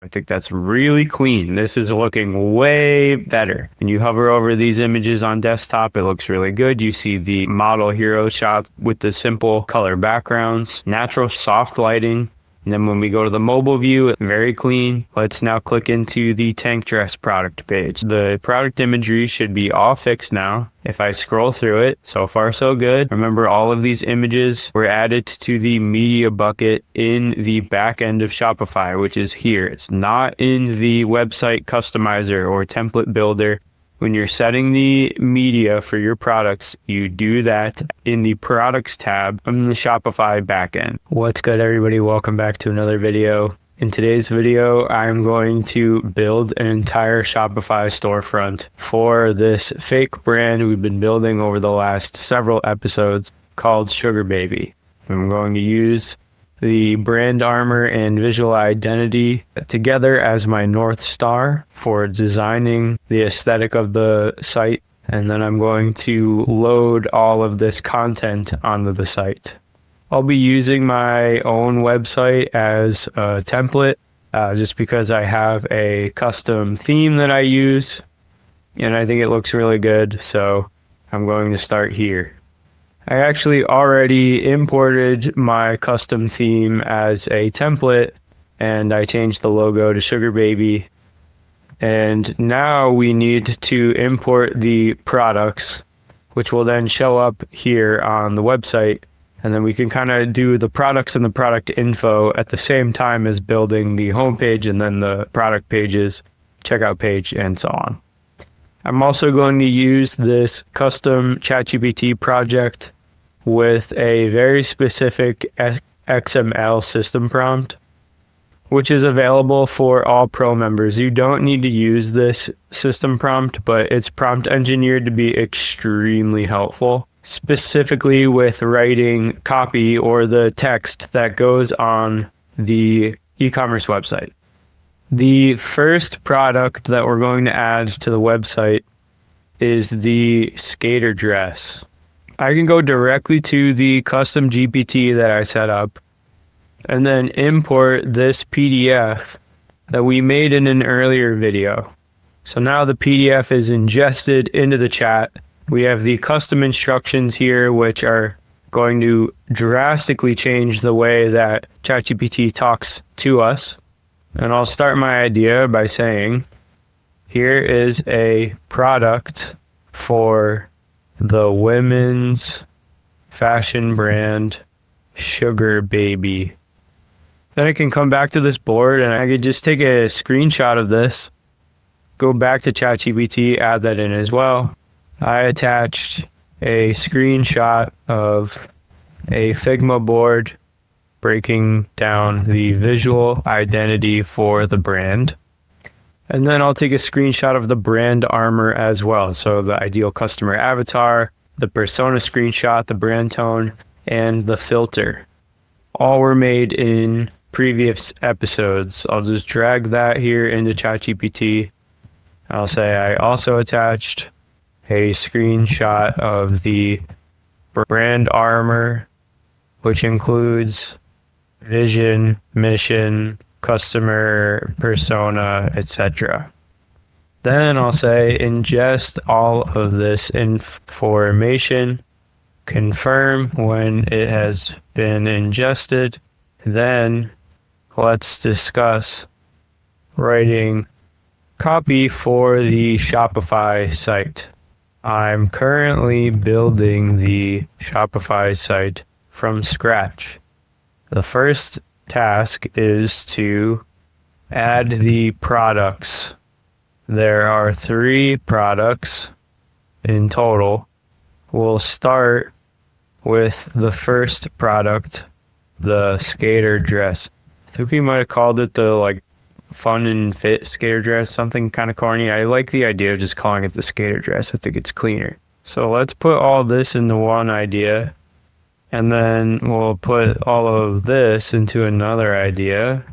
I think that's really clean. This is looking way better. And you hover over these images on desktop, it looks really good. You see the model hero shots with the simple color backgrounds, natural soft lighting. And then when we go to the mobile view, very clean. Let's now click into the tank dress product page. The product imagery should be all fixed now. If I scroll through it, so far so good. Remember, all of these images were added to the media bucket in the back end of Shopify, which is here. It's not in the website customizer or template builder. When you're setting the media for your products, you do that in the products tab on the Shopify backend. What's good, everybody? Welcome back to another video. In today's video, I'm going to build an entire Shopify storefront for this fake brand we've been building over the last several episodes called Sugar Baby. I'm going to use the brand armor and visual identity together as my North Star for designing the aesthetic of the site. And then I'm going to load all of this content onto the site. I'll be using my own website as a template just because I have a custom theme that I use and I think it looks really good. So I'm going to start here. I actually already imported my custom theme as a template and I changed the logo to Sugar Baby. And now we need to import the products, which will then show up here on the website. And then we can kind of do the products and the product info at the same time as building the homepage and then the product pages, checkout page, and so on. I'm also going to use this custom ChatGPT project with a very specific XML system prompt, which is available for all pro members. You don't need to use this system prompt, but it's prompt engineered to be extremely helpful, specifically with writing copy or the text that goes on the e-commerce website. The first product that we're going to add to the website is the skater dress. I can go directly to the custom GPT that I set up and then import this PDF that we made in an earlier video. So now the PDF is ingested into the chat. We have the custom instructions here, which are going to drastically change the way that ChatGPT talks to us. And I'll start my idea by saying, here is a product for the women's fashion brand Sugar Baby. Then I can come back to this board and I could just take a screenshot of this, go back to ChatGPT, add that in as well. I attached a screenshot of a Figma board breaking down the visual identity for the brand. And then I'll take a screenshot of the brand armor as well. So the ideal customer avatar, the persona screenshot, the brand tone, and the filter. All were made in previous episodes. I'll just drag that here into ChatGPT. I'll say I also attached a screenshot of the brand armor, which includes vision, mission, customer, persona, etc. Then I'll say ingest all of this information, confirm when it has been ingested. Then let's discuss writing copy for the Shopify site. I'm currently building the Shopify site from scratch. The first task is to add the products. There are 3 products in total. We'll start with the first product, the skater dress. I think we might have called it the fun and fit skater dress, something kind of corny. I like the idea of just calling it the skater dress. I think it's cleaner. So let's put all this into one idea. And then we'll put all of this into another idea.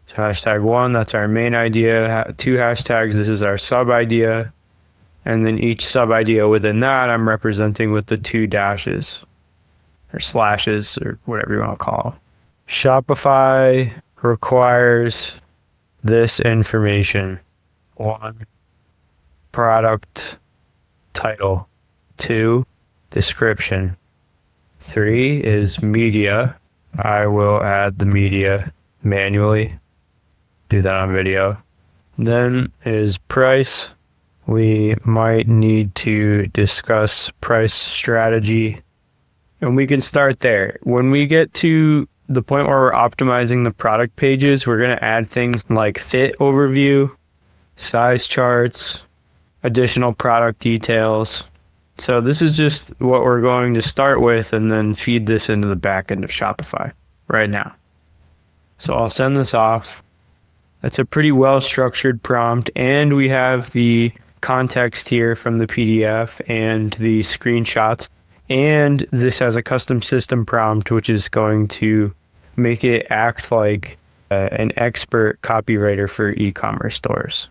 So #1, that's our main idea. 2 hashtags, this is our sub idea. And then each sub idea within that, I'm representing with the 2 dashes or slashes or whatever you want to call them. Shopify requires this information. 1, product title. 2, description. 3 is media. I will add the media manually. Do that on video. Then is price. We might need to discuss price strategy. And we can start there. When we get to the point where we're optimizing the product pages, we're going to add things like fit overview, size charts, additional product details. So this is just what we're going to start with and then feed this into the back end of Shopify right now. So I'll send this off. That's a pretty well-structured prompt, and we have the context here from the PDF and the screenshots. And this has a custom system prompt, which is going to make it act like an expert copywriter for e-commerce stores.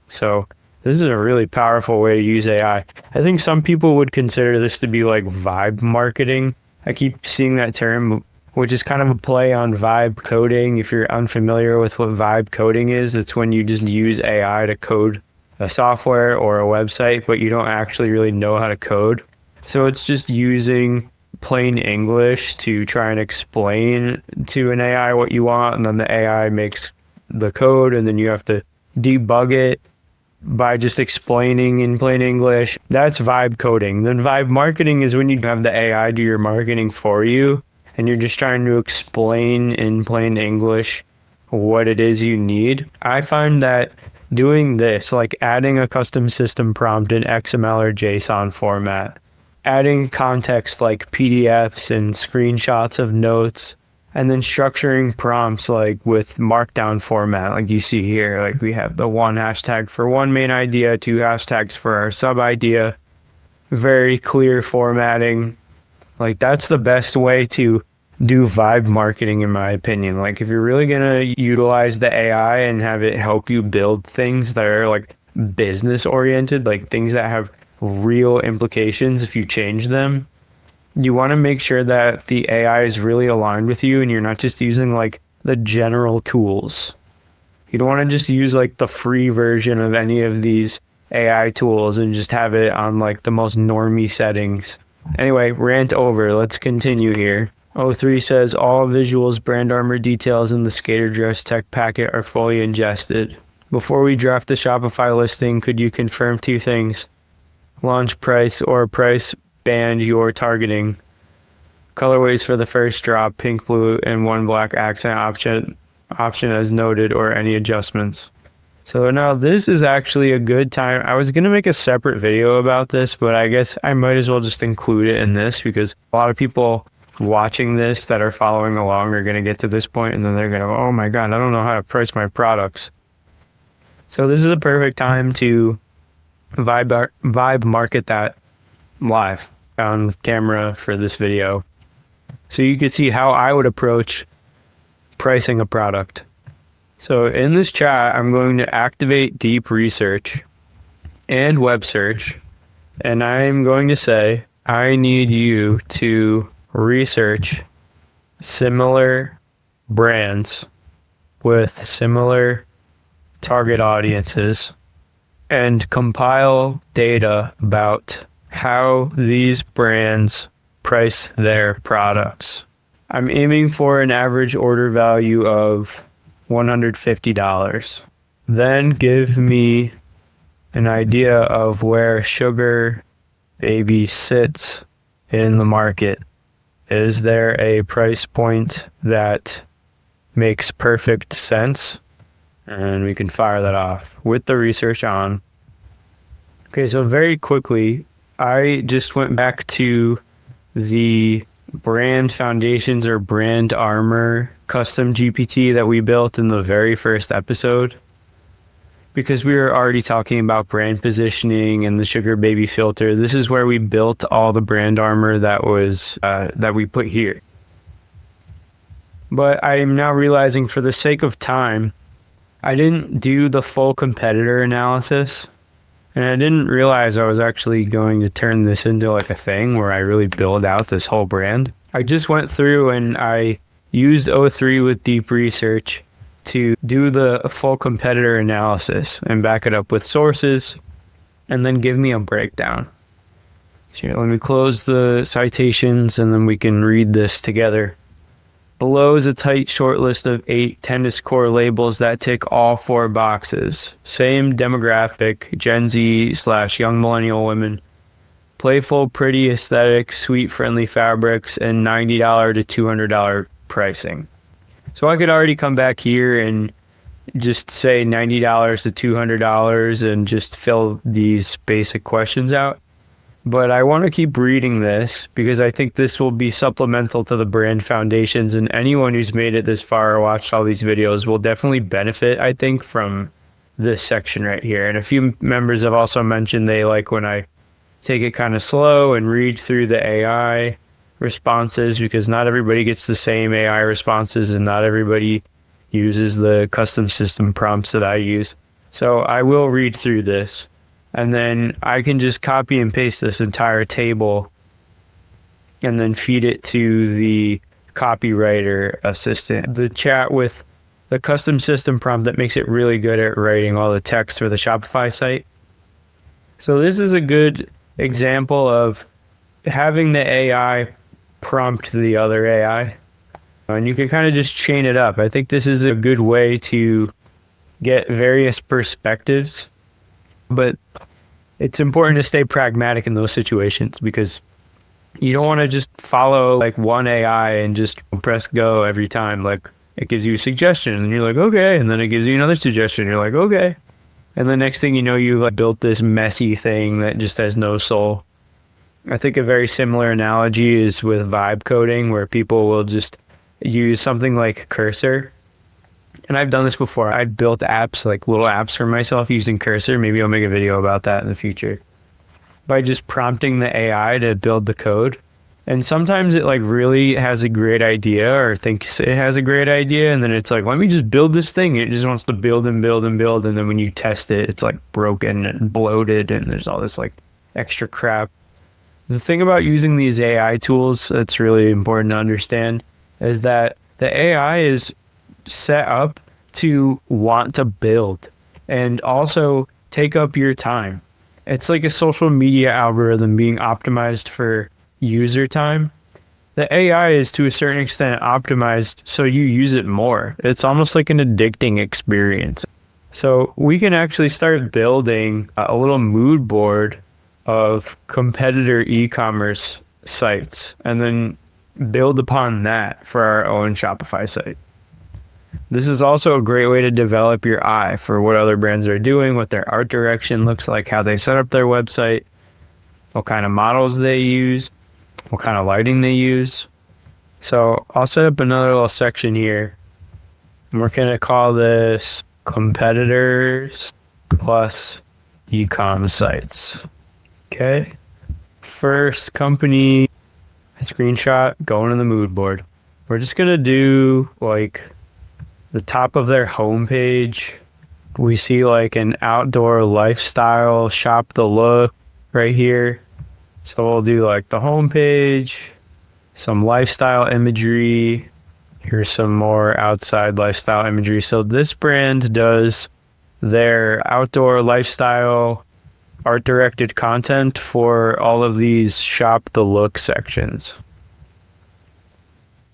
So this is a really powerful way to use AI. I think some people would consider this to be like vibe marketing. I keep seeing that term, which is kind of a play on vibe coding. If you're unfamiliar with what vibe coding is, it's when you just use AI to code a software or a website, but you don't actually really know how to code. So it's just using plain English to try and explain to an AI what you want, and then the AI makes the code, and then you have to debug it by just explaining in plain English. That's vibe coding. Then vibe marketing is when you have the AI do your marketing for you, and you're just trying to explain in plain English what it is you need. I find that doing this, like adding a custom system prompt in XML or JSON format, adding context like PDFs and screenshots of notes, and then structuring prompts like with markdown format, like you see here. Like we have the 1 hashtag for one main idea, 2 hashtags for our sub idea, very clear formatting. Like that's the best way to do vibe marketing, in my opinion. Like if you're really going to utilize the AI and have it help you build things that are like business oriented, like things that have real implications if you change them, you want to make sure that the AI is really aligned with you and you're not just using like the general tools. You don't want to just use like the free version of any of these AI tools and just have it on like the most normie settings. Anyway, rant over. Let's continue here. O3 says all visuals, brand armor details in the skater dress tech packet are fully ingested. Before we draft the Shopify listing, could you confirm 2 things? Launch price or price band you're targeting. Colorways for the first drop, pink, blue, and 1 black accent option as noted, or any adjustments. So now this is actually a good time. I was going to make a separate video about this, but I guess I might as well just include it in this because a lot of people watching this that are following along are going to get to this point and then they're going to go, oh my God, I don't know how to price my products. So this is a perfect time to vibe market that live on camera for this video. So you can see how I would approach pricing a product. So in this chat, I'm going to activate deep research and web search. And I'm going to say, I need you to research similar brands with similar target audiences and compile data about how these brands price their products. I'm aiming for an average order value of $150. Then give me an idea of where Sugar Baby sits in the market. Is there a price point that makes perfect sense? And we can fire that off with the research on. Okay, so very quickly, I just went back to the brand foundations or brand armor custom GPT that we built in the very first episode, because we were already talking about brand positioning and the Sugar Baby filter. This is where we built all the brand armor that was that we put here. But I am now realizing, for the sake of time, I didn't do the full competitor analysis, and I didn't realize I was actually going to turn this into like a thing where I really build out this whole brand. I just went through and I used O3 with deep research to do the full competitor analysis and back it up with sources, and then give me a breakdown. So here, let me close the citations and then we can read this together. Below is a tight short list of 8 tennis core labels that tick all 4 boxes. Same demographic, Gen Z/young millennial women. Playful, pretty aesthetic, sweet, friendly fabrics, and $90 to $200 pricing. So I could already come back here and just say $90 to $200 and just fill these basic questions out. But I want to keep reading this because I think this will be supplemental to the brand foundations, and anyone who's made it this far or watched all these videos will definitely benefit, I think, from this section right here. And a few members have also mentioned they like when I take it kind of slow and read through the AI responses, because not everybody gets the same AI responses and not everybody uses the custom system prompts that I use. So I will read through this, and then I can just copy and paste this entire table and then feed it to the copywriter assistant. The chat with the custom system prompt that makes it really good at writing all the text for the Shopify site. So this is a good example of having the AI prompt the other AI. And you can kind of just chain it up. I think this is a good way to get various perspectives, but it's important to stay pragmatic in those situations because you don't want to just follow like one AI and just press go every time. Like it gives you a suggestion and you're like, okay. And then it gives you another suggestion. You're like, okay. And the next thing you know, you like built this messy thing that just has no soul. I think a very similar analogy is with vibe coding, where people will just use something like Cursor. And I've done this before. I've built apps, like little apps for myself using Cursor. Maybe I'll make a video about that in the future. By just prompting the AI to build the code. And sometimes it like really has a great idea or thinks it has a great idea. And then it's like, let me just build this thing. It just wants to build and build and build. And then when you test it, it's like broken and bloated and there's all this like extra crap. The thing about using these AI tools that's really important to understand is that the AI is set up to want to build and also take up your time. It's like a social media algorithm being optimized for user time. The AI is to a certain extent optimized so you use it more. It's almost like an addicting experience. So we can actually start building a little mood board of competitor e-commerce sites and then build upon that for our own Shopify site. This is also a great way to develop your eye for what other brands are doing, what their art direction looks like, how they set up their website, what kind of models they use, what kind of lighting they use. So I'll set up another little section here. And we're going to call this competitors plus e-com sites. Okay. First company screenshot going in the mood board. We're just going to do like the top of their homepage. We see like an outdoor lifestyle shop the look right here. So we'll do like the homepage, some lifestyle imagery. Here's some more outside lifestyle imagery. So this brand does their outdoor lifestyle art directed content for all of these shop the look sections.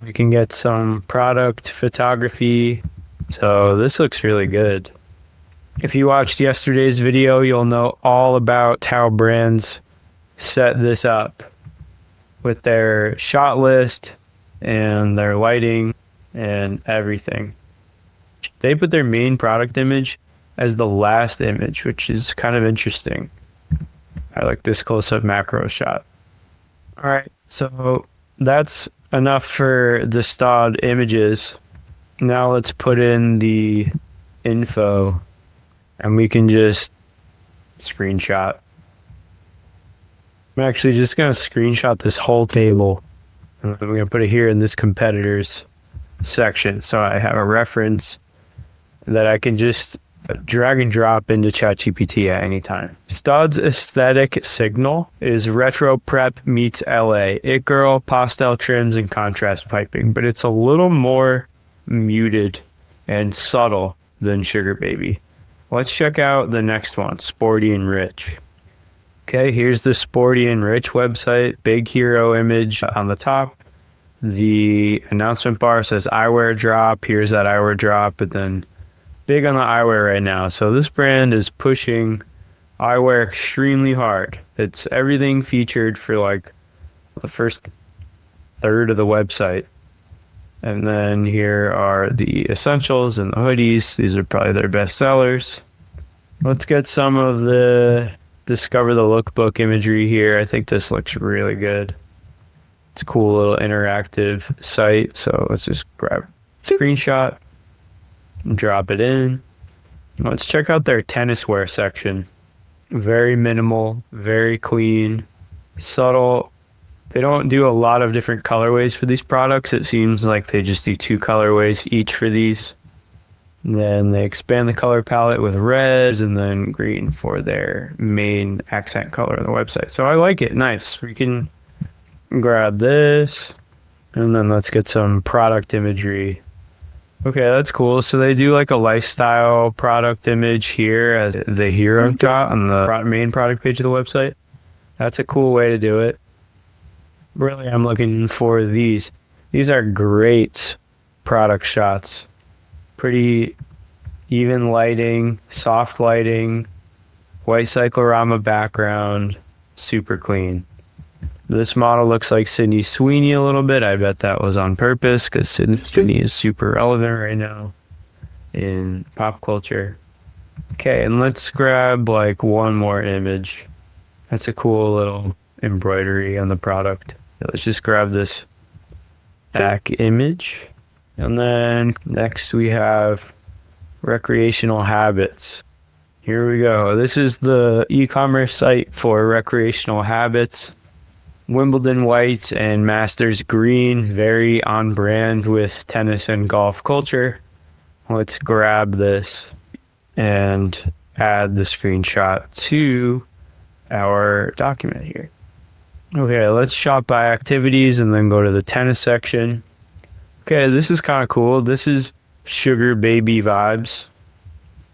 We can get some product photography. So this looks really good. If you watched yesterday's video, you'll know all about how brands set this up with their shot list and their lighting and everything. They put their main product image as the last image, which is kind of interesting. I like this close-up macro shot. All right, so that's enough for the styled images. Now let's put in the info and we can just screenshot. I'm actually just going to screenshot this whole table. And I'm going to put it here in this competitors section. So I have a reference that I can just drag and drop into ChatGPT at any time. Stud's aesthetic signal is retro prep meets LA. It girl, pastel trims, and contrast piping. But it's a little more muted and subtle than Sugar Baby. Let's check out the next one, Sporty and Rich. Okay, here's the Sporty and Rich website. Big hero image on the top. The announcement bar says eyewear drop. Here's that eyewear drop, but then big on the eyewear right now. So this brand is pushing eyewear extremely hard. It's everything featured for like the first third of the website. And then here are the essentials and the hoodies. These are probably their best sellers. Let's get some of the Discover the Lookbook imagery here. I think this looks really good. It's a cool little interactive site. So let's just grab a screenshot and drop it in. Let's check out their tennis wear section. Very minimal, very clean, subtle. They don't do a lot of different colorways for these products. It seems like they just do 2 colorways each for these. And then they expand the color palette with reds and then green for their main accent color on the website. So I like it. Nice. We can grab this and then let's get some product imagery. Okay, that's cool. So they do like a lifestyle product image here as the hero shot on the main product page of the website. That's a cool way to do it. Really, I'm looking for these. These are great product shots. Pretty even lighting, soft lighting, white cyclorama background, super clean. This model looks like Sydney Sweeney a little bit. I bet that was on purpose because Sydney Sweeney is super relevant right now in pop culture. Okay, and let's grab like one more image. That's a cool little embroidery on the product. Let's just grab this back image. And then next we have recreational habits. Here we go. This is the e-commerce site for recreational habits. Wimbledon whites and Masters green, very on brand with tennis and golf culture. Let's grab this and add the screenshot to our document here. Okay, let's shop by activities and then go to the tennis section. Okay, this is kind of cool. This is Sugar Baby vibes.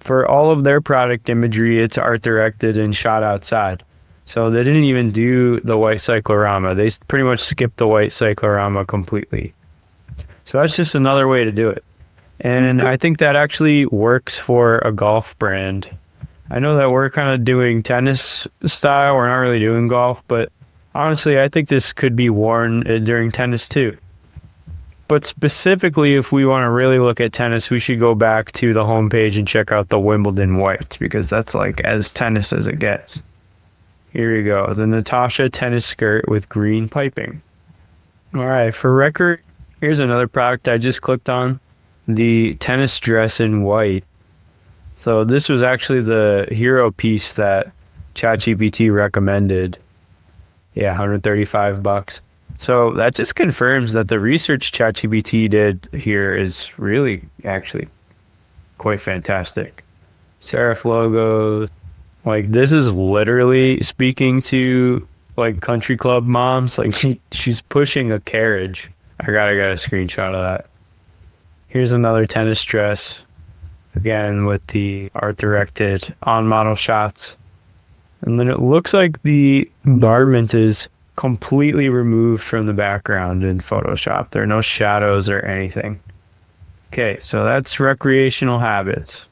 For all of their product imagery, it's art directed and shot outside. So they didn't even do the white cyclorama. They pretty much skipped the white cyclorama completely. So that's just another way to do it. And I think that actually works for a golf brand. I know that we're kind of doing tennis style. We're not really doing golf, but honestly, I think this could be worn during tennis too. But specifically, if we want to really look at tennis, we should go back to the homepage and check out the Wimbledon whites because that's like as tennis as it gets. Here you go, the Natasha tennis skirt with green piping. All right, for record, here's another product I just clicked on, the tennis dress in white. So this was actually the hero piece that ChatGPT recommended. Yeah, $135. So that just confirms that the research ChatGPT did here is really actually quite fantastic. Serif logos. Like this is literally speaking to like country club moms. Like she's pushing a carriage. I gotta get a screenshot of that. Here's another tennis dress. Again with the art directed on model shots. And then it looks like the garment is completely removed from the background in Photoshop. There are no shadows or anything. Okay, so that's recreational habits.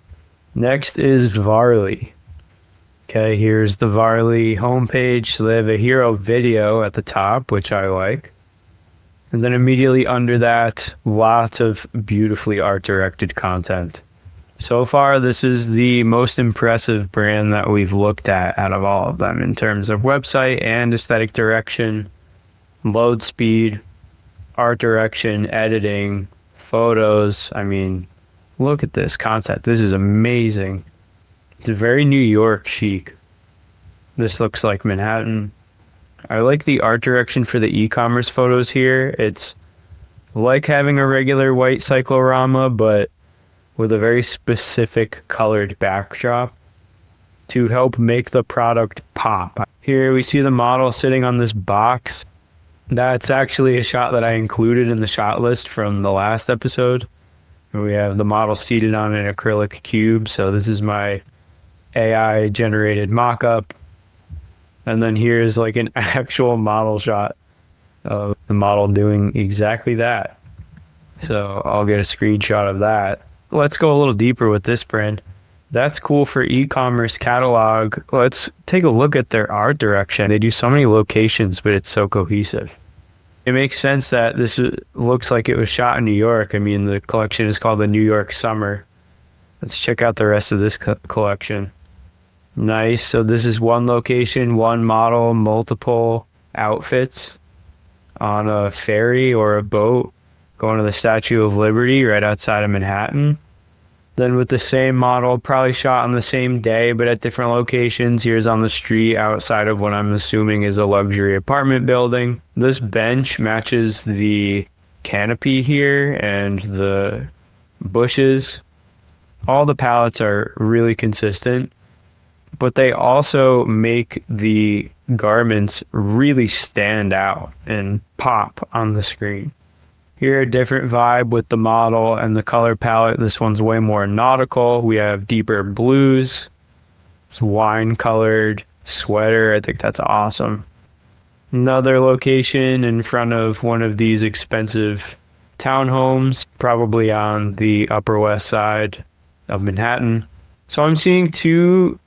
Next is Varley. Okay, here's the Varley homepage. So they have a hero video at the top, which I like. And then immediately under that, lots of beautifully art-directed content. So far, this is the most impressive brand that we've looked at out of all of them in terms of website and aesthetic direction, load speed, art direction, editing, photos. I mean, look at this content. This is amazing. It's very New York chic. This looks like Manhattan. I like the art direction for the e-commerce photos here. It's like having a regular white cyclorama, but with a very specific colored backdrop to help make the product pop. Here we see the model sitting on this box. That's actually a shot that I included in the shot list from the last episode. We have the model seated on an acrylic cube. So this is my AI generated mock-up. And then here's like an actual model shot of the model doing exactly that. So I'll get a screenshot of that. Let's go a little deeper with this brand. That's cool for e-commerce catalog. Let's take a look at their art direction. They do so many locations, but it's so cohesive. It makes sense that this looks like it was shot in New York. I mean, the collection is called the New York Summer. Let's check out the rest of this collection. Nice. So this is one location, one model, multiple outfits on a ferry or a boat going to the Statue of Liberty right outside of Manhattan. Then with the same model, probably shot on the same day, but at different locations. Here's on the street outside of what I'm assuming is a luxury apartment building. This bench matches the canopy here and the bushes. All the palettes are really consistent, but they also make the garments really stand out and pop on the screen. Here, a different vibe with the model and the color palette. This one's way more nautical. We have deeper blues. It's wine-colored sweater. I think that's awesome. Another location in front of one of these expensive townhomes, probably on the Upper West Side of Manhattan. So I'm seeing two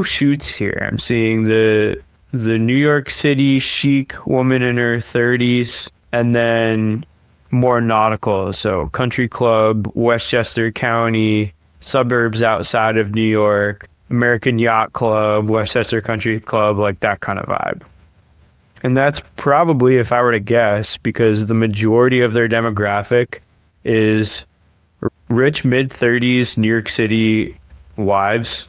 shoots here. I'm seeing the New York City chic woman in her 30s. And then more nautical, so country club, Westchester County, suburbs outside of New York, American Yacht Club, Westchester Country Club, like that kind of vibe. And that's probably, if I were to guess, because the majority of their demographic is rich mid-30s New York City wives,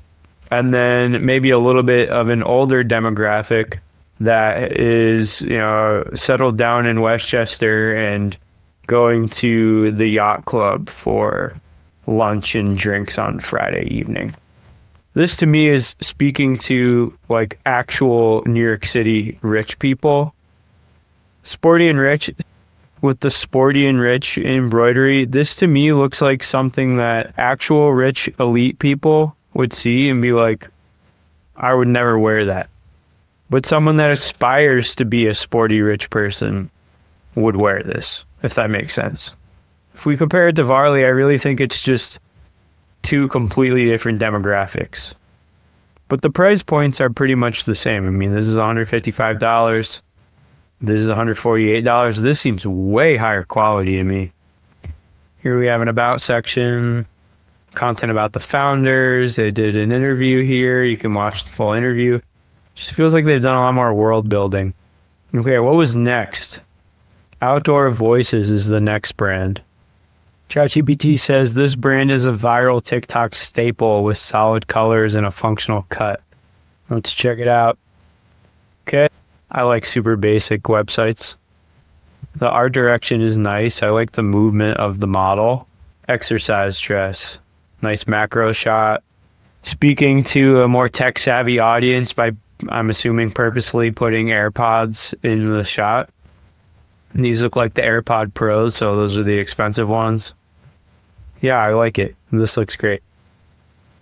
and then maybe a little bit of an older demographic that is, settled down in Westchester and going to the yacht club for lunch and drinks on Friday evening. This to me is speaking to like actual New York City rich people. Sporty and rich, with the sporty and rich embroidery, this to me looks like something that actual rich elite people would see and be like, I would never wear that. But someone that aspires to be a sporty rich person would wear this, if that makes sense. If we compare it to Varley, I really think it's just two completely different demographics. But the price points are pretty much the same. I mean, this is $155. This is $148. This seems way higher quality to me. Here we have an about section, content about the founders. They did an interview here. You can watch the full interview. Just feels like they've done a lot more world building. Okay, what was next? Outdoor Voices is the next brand. ChatGPT says this brand is a viral TikTok staple with solid colors and a functional cut. Let's check it out. Okay, I like super basic websites. The art direction is nice. I like the movement of the model. Exercise dress. Nice macro shot. Speaking to a more tech-savvy audience by, I'm assuming, purposely putting AirPods in the shot. And these look like the AirPod Pros, so those are the expensive ones. Yeah, I like it. This looks great.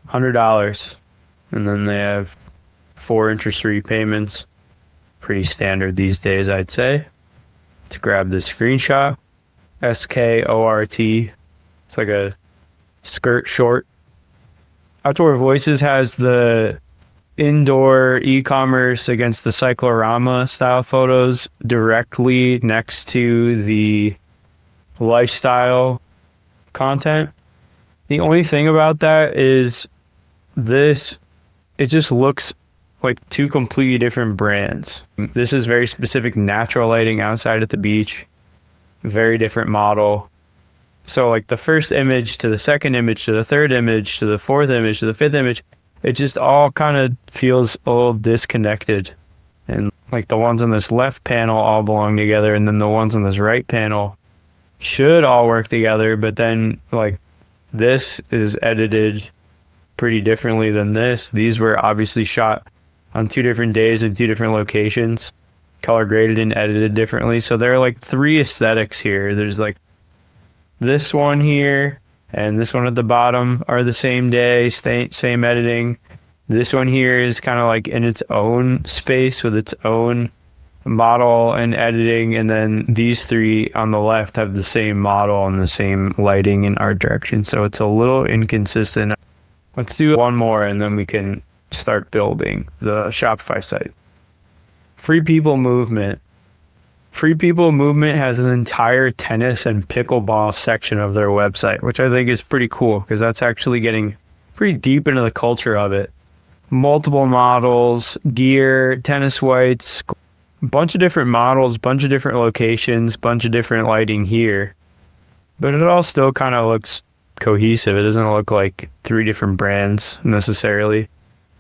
$100. And then they have 4 interest-free payments. Pretty standard these days, I'd say. To grab this screenshot. SKORT. It's like a skirt short. Outdoor Voices has the indoor e-commerce against the cyclorama style photos directly next to the lifestyle content. The only thing about that is it just looks like two completely different brands. This is very specific natural lighting outside at the beach, very different model. So like the first image to the second image to the third image to the fourth image to the fifth image, it just all kind of feels a little disconnected. And like the ones on this left panel all belong together, and then the ones on this right panel should all work together, but then like this is edited pretty differently than this. These were obviously shot on 2 different days in 2 different locations, color graded and edited differently. So there are like 3 aesthetics here. There's like This one here and this one at the bottom are the same day, same editing. This one here is kind of like in its own space with its own model and editing, and then these three on the left have the same model and the same lighting and art direction, so it's a little inconsistent. Let's do one more and then we can start building the Shopify site. Free People Movement. Free People Movement has an entire tennis and pickleball section of their website, which I think is pretty cool because that's actually getting pretty deep into the culture of it. Multiple models, gear, tennis whites, bunch of different models, bunch of different locations, bunch of different lighting here. But it all still kind of looks cohesive. It doesn't look like three different brands necessarily.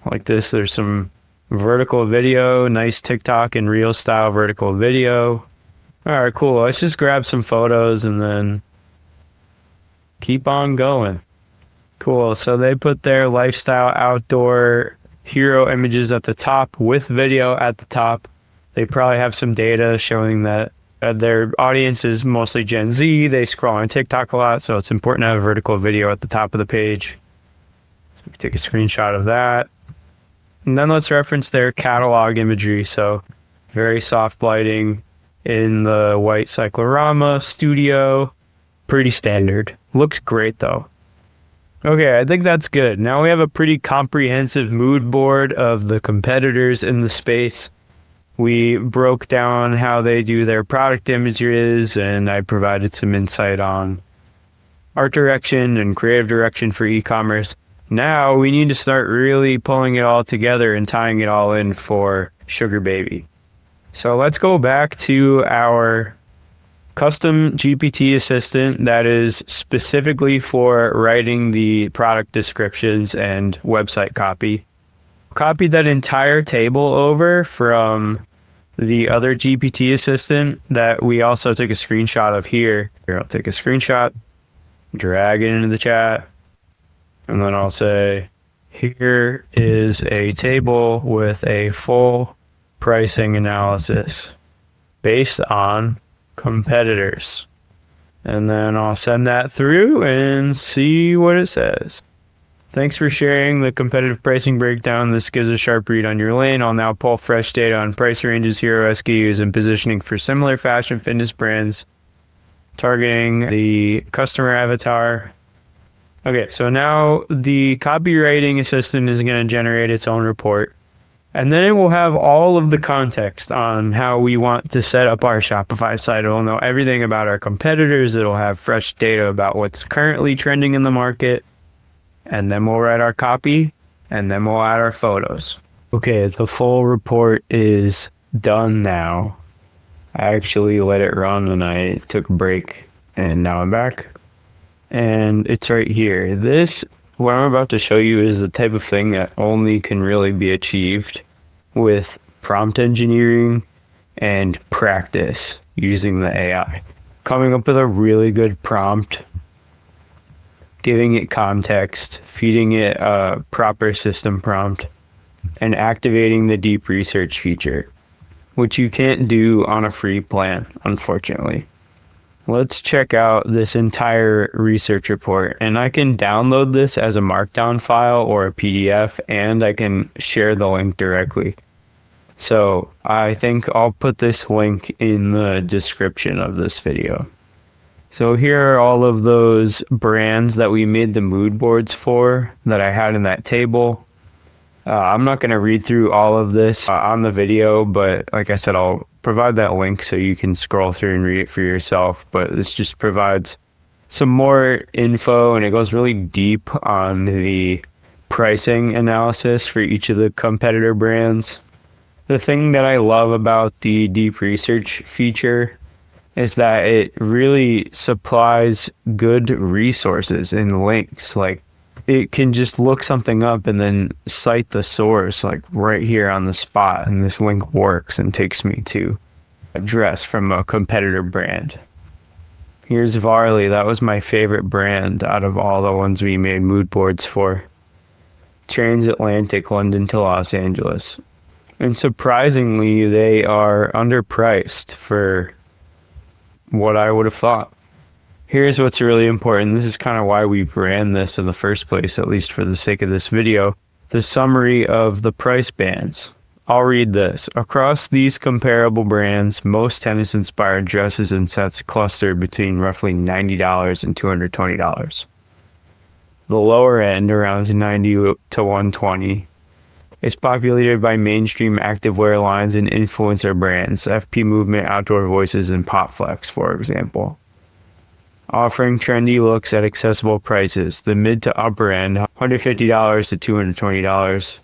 Like this, there's some vertical video, nice TikTok and reel style vertical video. All right, cool. Let's just grab some photos and then keep on going. Cool. So they put their lifestyle outdoor hero images at the top with video at the top. They probably have some data showing that their audience is mostly Gen Z. They scroll on TikTok a lot, so it's important to have vertical video at the top of the page. So we take a screenshot of that. And then let's reference their catalog imagery. So very soft lighting in the white cyclorama studio. Pretty standard. Looks great though. Okay, I think that's good. Now we have a pretty comprehensive mood board of the competitors in the space. We broke down how they do their product images, and I provided some insight on art direction and creative direction for e-commerce. Now we need to start really pulling it all together and tying it all in for Sugar Baby. So let's go back to our custom GPT assistant that is specifically for writing the product descriptions and website copy. Copied that entire table over from the other GPT assistant that we also took a screenshot of here. Here, I'll take a screenshot, drag it into the chat, and then I'll say, here is a table with a full pricing analysis based on competitors. And then I'll send that through and see what it says. Thanks for sharing the competitive pricing breakdown. This gives a sharp read on your lane. I'll now pull fresh data on price ranges, hero SKUs, and positioning for similar fashion fitness brands, targeting the customer avatar. Okay, so now the copywriting assistant is going to generate its own report. And then it will have all of the context on how we want to set up our Shopify site. It'll know everything about our competitors. It'll have fresh data about what's currently trending in the market. And then we'll write our copy, and then we'll add our photos. Okay, the full report is done now. I actually let it run and I took a break, and now I'm back. And it's right here. This, what I'm about to show you, is the type of thing that only can really be achieved with prompt engineering and practice using the AI. Coming up with a really good prompt, giving it context, feeding it a proper system prompt, and activating the deep research feature, which you can't do on a free plan, unfortunately. Let's check out this entire research report, and I can download this as a markdown file or a PDF, and I can share the link directly. So I think I'll put this link in the description of this video. So here are all of those brands that we made the mood boards for that I had in that table. I'm not going to read through all of this on the video, but like I said, I'll provide that link so you can scroll through and read it for yourself. But this just provides some more info, and it goes really deep on the pricing analysis for each of the competitor brands. The thing that I love about the deep research feature is that it really supplies good resources and links. Like, it can just look something up and then cite the source like right here on the spot, and this link works and takes me to a dress from a competitor brand. Here's Varley. That was my favorite brand out of all the ones we made mood boards for. Transatlantic, London to Los Angeles. And surprisingly, they are underpriced for what I would have thought. Here's what's really important. This is kind of why we ran this in the first place, at least for the sake of this video. The summary of the price bands. I'll read this. Across these comparable brands, most tennis-inspired dresses and sets cluster between roughly $90 and $220. The lower end, around $90 to $120, is populated by mainstream activewear lines and influencer brands, FP Movement, Outdoor Voices, and Popflex, for example, offering trendy looks at accessible prices. The mid to upper end, $150 to $220,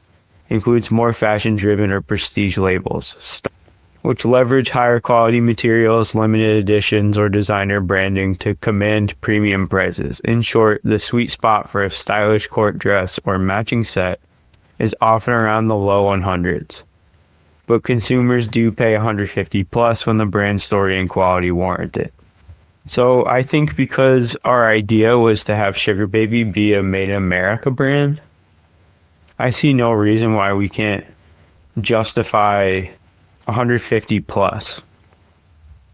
includes more fashion-driven or prestige labels, which leverage higher quality materials, limited editions, or designer branding to command premium prices. In short, the sweet spot for a stylish court dress or matching set is often around the low 100s. But consumers do pay $150 plus when the brand story and quality warrant it. So I think because our idea was to have Sugar Baby be a Made in America brand, I see no reason why we can't justify 150 plus.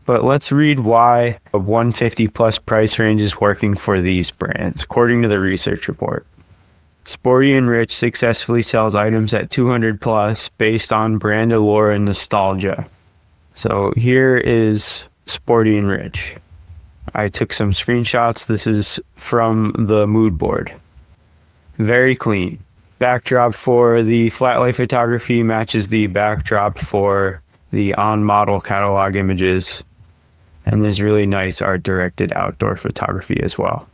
But let's read why a 150 plus price range is working for these brands. According to the research report, Sporty and Rich successfully sells items at 200 plus based on brand allure and nostalgia. So here is Sporty and Rich. I took some screenshots. This is from the mood board. Very clean. Backdrop for the flat light photography matches the backdrop for the on-model catalog images. And there's really nice art-directed outdoor photography as well.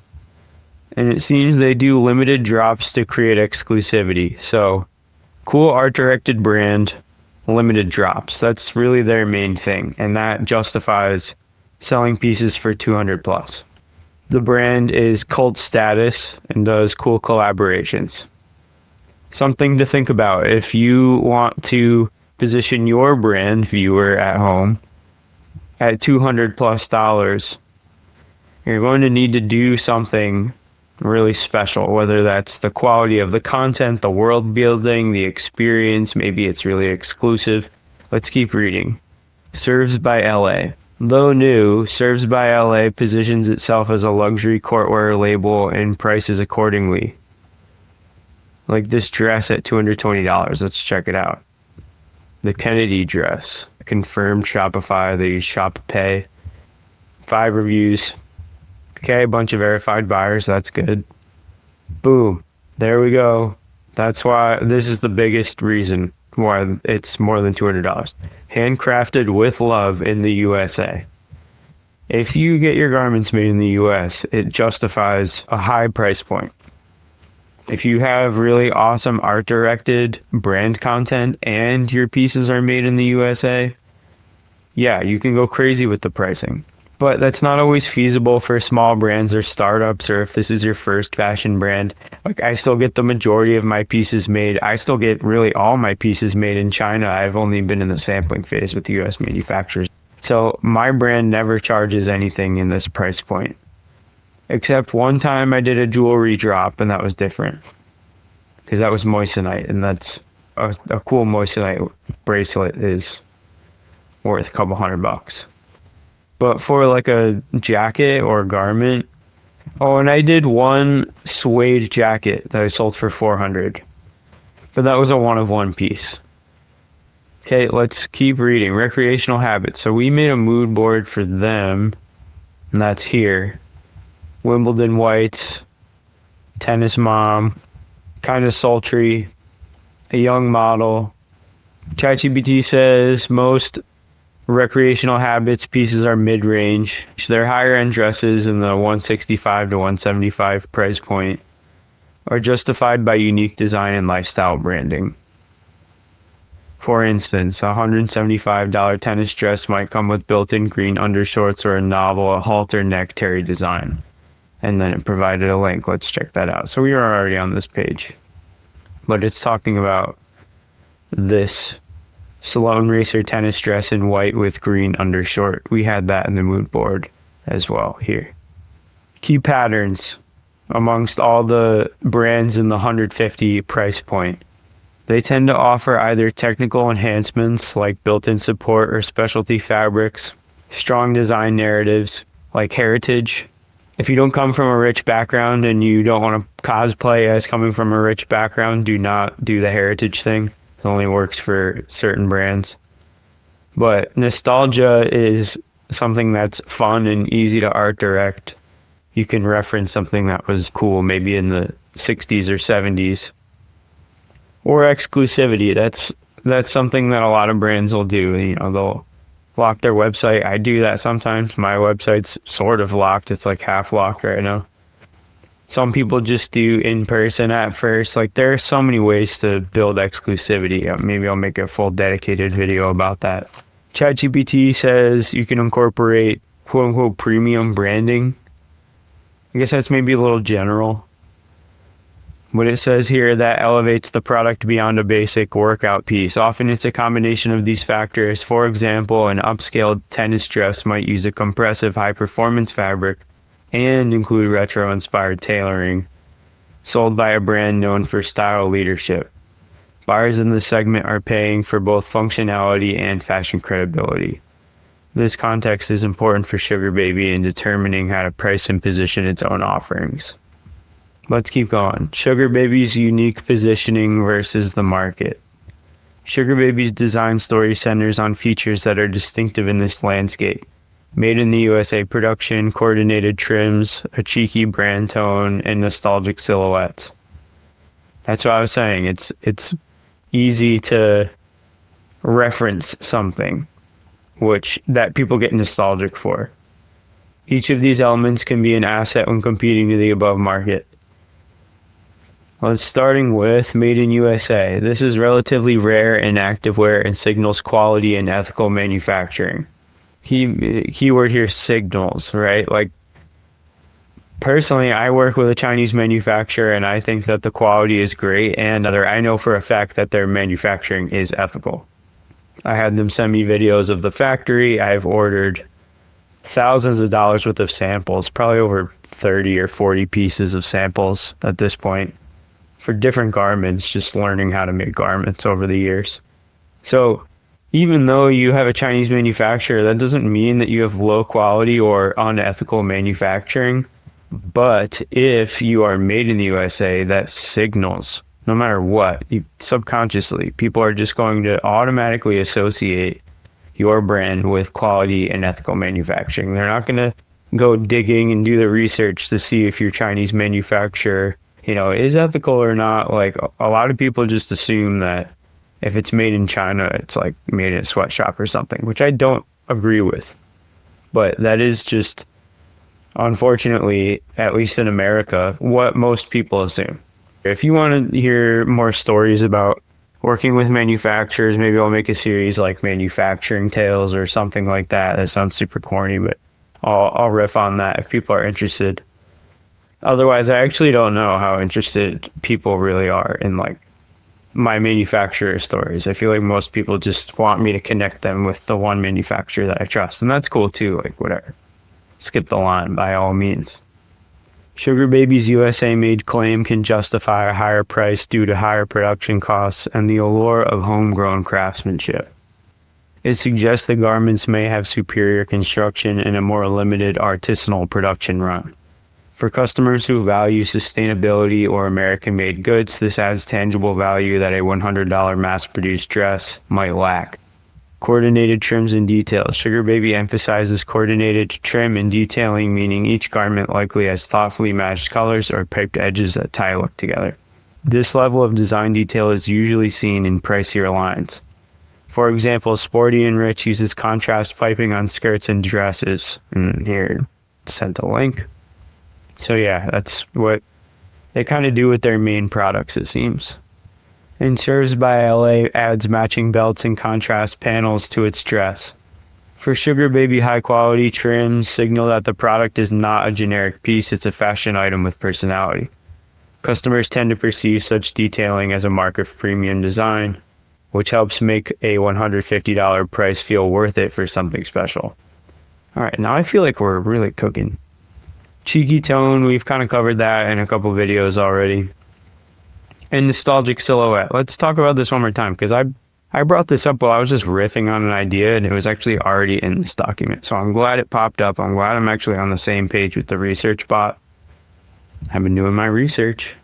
And it seems they do limited drops to create exclusivity. So, cool art-directed brand, limited drops. That's really their main thing. And that justifies selling pieces for 200 plus. The brand is cult status and does cool collaborations. Something to think about if you want to position your brand, viewer at home, at $200 plus. You're going to need to do something really special, whether that's the quality of the content, the world building, the experience, maybe it's really exclusive. Let's keep reading. Serves by LA. Though new, Serves by LA positions itself as a luxury courtwear label and prices accordingly. Like this dress at $220. Let's check it out. The Kennedy dress. Confirmed Shopify. They use ShopPay. 5 reviews. Okay, a bunch of verified buyers. That's good. Boom. There we go. That's why this is the biggest reason why it's more than $200. Handcrafted with love in the USA. If you get your garments made in the US, it justifies a high price point. If you have really awesome art directed brand content and your pieces are made in the USA, yeah, you can go crazy with the pricing. But that's not always feasible for small brands or startups, or if this is your first fashion brand. Like, I still get the majority of my pieces made. I still get really all my pieces made in China. I've only been in the sampling phase with US manufacturers. So my brand never charges anything in this price point. Except one time I did a jewelry drop, and that was different. Because that was moissanite, and that's a cool moissanite bracelet is worth a couple $100. But for like a jacket or garment, oh, and I did one suede jacket that I sold for $400. But that was a one-of-one piece. Okay, let's keep reading. Recreational habits. So we made a mood board for them, and that's here. Wimbledon whites, tennis mom, kind of sultry, a young model. ChatGPT says most recreational habits pieces are mid-range. Their higher-end dresses in the $165 to $175 price point are justified by unique design and lifestyle branding. For instance, a $175 tennis dress might come with built-in green undershorts or a novel halter neck terry design. And then it provided a link. Let's check that out. So we are already on this page. But it's talking about this Sloan Racer tennis dress in white with green undershort. We had that in the mood board as well here. Key patterns amongst all the brands in the 150 price point. They tend to offer either technical enhancements like built-in support or specialty fabrics, strong design narratives like heritage, If you don't come from a rich background and you don't want to cosplay as coming from a rich background, do not do the heritage thing. It only works for certain brands. But nostalgia is something that's fun and easy to art direct. You can reference something that was cool, maybe in the 60s or 70s. Or exclusivity. That's something that a lot of brands will do. You know, they'll lock their website. I do that sometimes. My website's sort of locked. It's like half locked right now. Some people just do in person at first. Like, there are so many ways to build exclusivity. Maybe I'll make a full dedicated video about that. ChatGPT says you can incorporate quote unquote premium branding. I guess that's maybe a little general. What it says here, that elevates the product beyond a basic workout piece. Often it's a combination of these factors. For example, an upscaled tennis dress might use a compressive high-performance fabric and include retro-inspired tailoring, sold by a brand known for style leadership. Buyers in this segment are paying for both functionality and fashion credibility. This context is important for Sugar Baby in determining how to price and position its own offerings. Let's keep going. Sugar Baby's unique positioning versus the market. Sugar Baby's design story centers on features that are distinctive in this landscape. Made in the USA production, coordinated trims, a cheeky brand tone, and nostalgic silhouettes. That's what I was saying. It's easy to reference something that people get nostalgic for. Each of these elements can be an asset when competing to the above market. Well, starting with Made in USA. This is relatively rare in activewear and signals quality and ethical manufacturing. Keyword here, signals, right? Like, personally, I work with a Chinese manufacturer and I think that the quality is great, and I know for a fact that their manufacturing is ethical. I had them send me videos of the factory. I've ordered thousands of dollars worth of samples, probably over 30 or 40 pieces of samples at this point, for different garments, just learning how to make garments over the years. So even though you have a Chinese manufacturer, that doesn't mean that you have low quality or unethical manufacturing. But if you are made in the USA, that signals, no matter what, subconsciously, people are just going to automatically associate your brand with quality and ethical manufacturing. They're not going to go digging and do the research to see if your Chinese manufacturer, is ethical or not. Like, a lot of people just assume that if it's made in China, it's like made in a sweatshop or something, which I don't agree with. But that is just, unfortunately, at least in America, what most people assume. If you want to hear more stories about working with manufacturers, maybe I'll make a series like Manufacturing Tales or something like that. That sounds super corny, but I'll riff on that if people are interested. Otherwise, I actually don't know how interested people really are in like my manufacturer stories. I feel like most people just want me to connect them with the one manufacturer that I trust, and that's cool too. Like, whatever. Skip the line by all means. Sugar Baby's USA made claim can justify a higher price due to higher production costs and the allure of homegrown craftsmanship. It suggests the garments may have superior construction and a more limited artisanal production run. For customers who value sustainability or American-made goods, this adds tangible value that a $100 mass-produced dress might lack. Coordinated trims and details. Sugar Baby emphasizes coordinated trim and detailing, meaning each garment likely has thoughtfully matched colors or piped edges that tie a look together. This level of design detail is usually seen in pricier lines. For example, Sporty and Rich uses contrast piping on skirts and dresses. And here, sent a link. So yeah, that's what they kind of do with their main products, it seems. And Serves by LA adds matching belts and contrast panels to its dress. For Sugar Baby, high quality trims signal that the product is not a generic piece, it's a fashion item with personality. Customers tend to perceive such detailing as a mark of premium design, which helps make a $150 price feel worth it for something special. All right, now I feel like we're really cooking. Cheeky tone, we've kind of covered that in a couple videos already. And nostalgic silhouette. Let's talk about this one more time, because I I brought this up while I was just riffing on an idea, and it was actually already in this document. So I'm glad it popped up. I'm glad I'm actually on the same page with the research bot. I've been doing my research.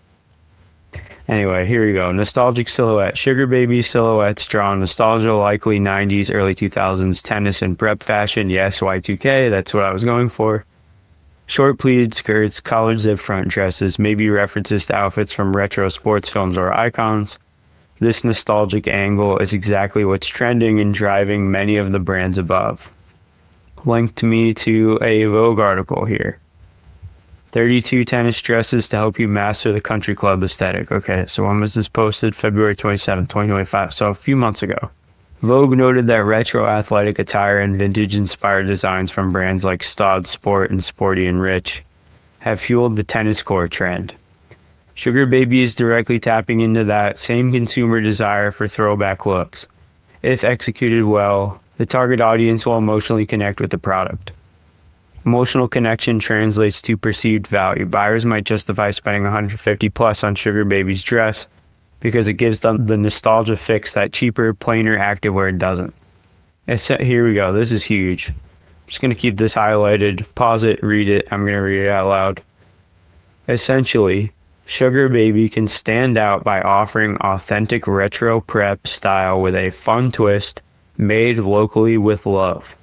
Anyway, here we go. Nostalgic silhouette. Sugar baby silhouettes draw on nostalgia, likely 90s, early 2000s tennis and prep fashion. Yes, Y2K, that's what I was going for. Short pleated skirts, collared zip front dresses, maybe references to outfits from retro sports films or icons. This nostalgic angle is exactly what's trending and driving many of the brands above. Linked me to a Vogue article here. 32 tennis dresses to help you master the country club aesthetic. Okay, so when was this posted? February 27, 2025, so a few months ago. Vogue noted that retro athletic attire and vintage-inspired designs from brands like Staud Sport and Sporty and Rich have fueled the tennis core trend. Sugar Baby is directly tapping into that same consumer desire for throwback looks. If executed well, the target audience will emotionally connect with the product. Emotional connection translates to perceived value. Buyers might justify spending $150 plus on Sugar Baby's dress because it gives them the nostalgia fix that cheaper, plainer activewear doesn't. Here we go. This is huge. I'm just going to keep this highlighted. Pause it, read it. I'm going to read it out loud. Essentially, Sugar Baby can stand out by offering authentic retro prep style with a fun twist made locally with love.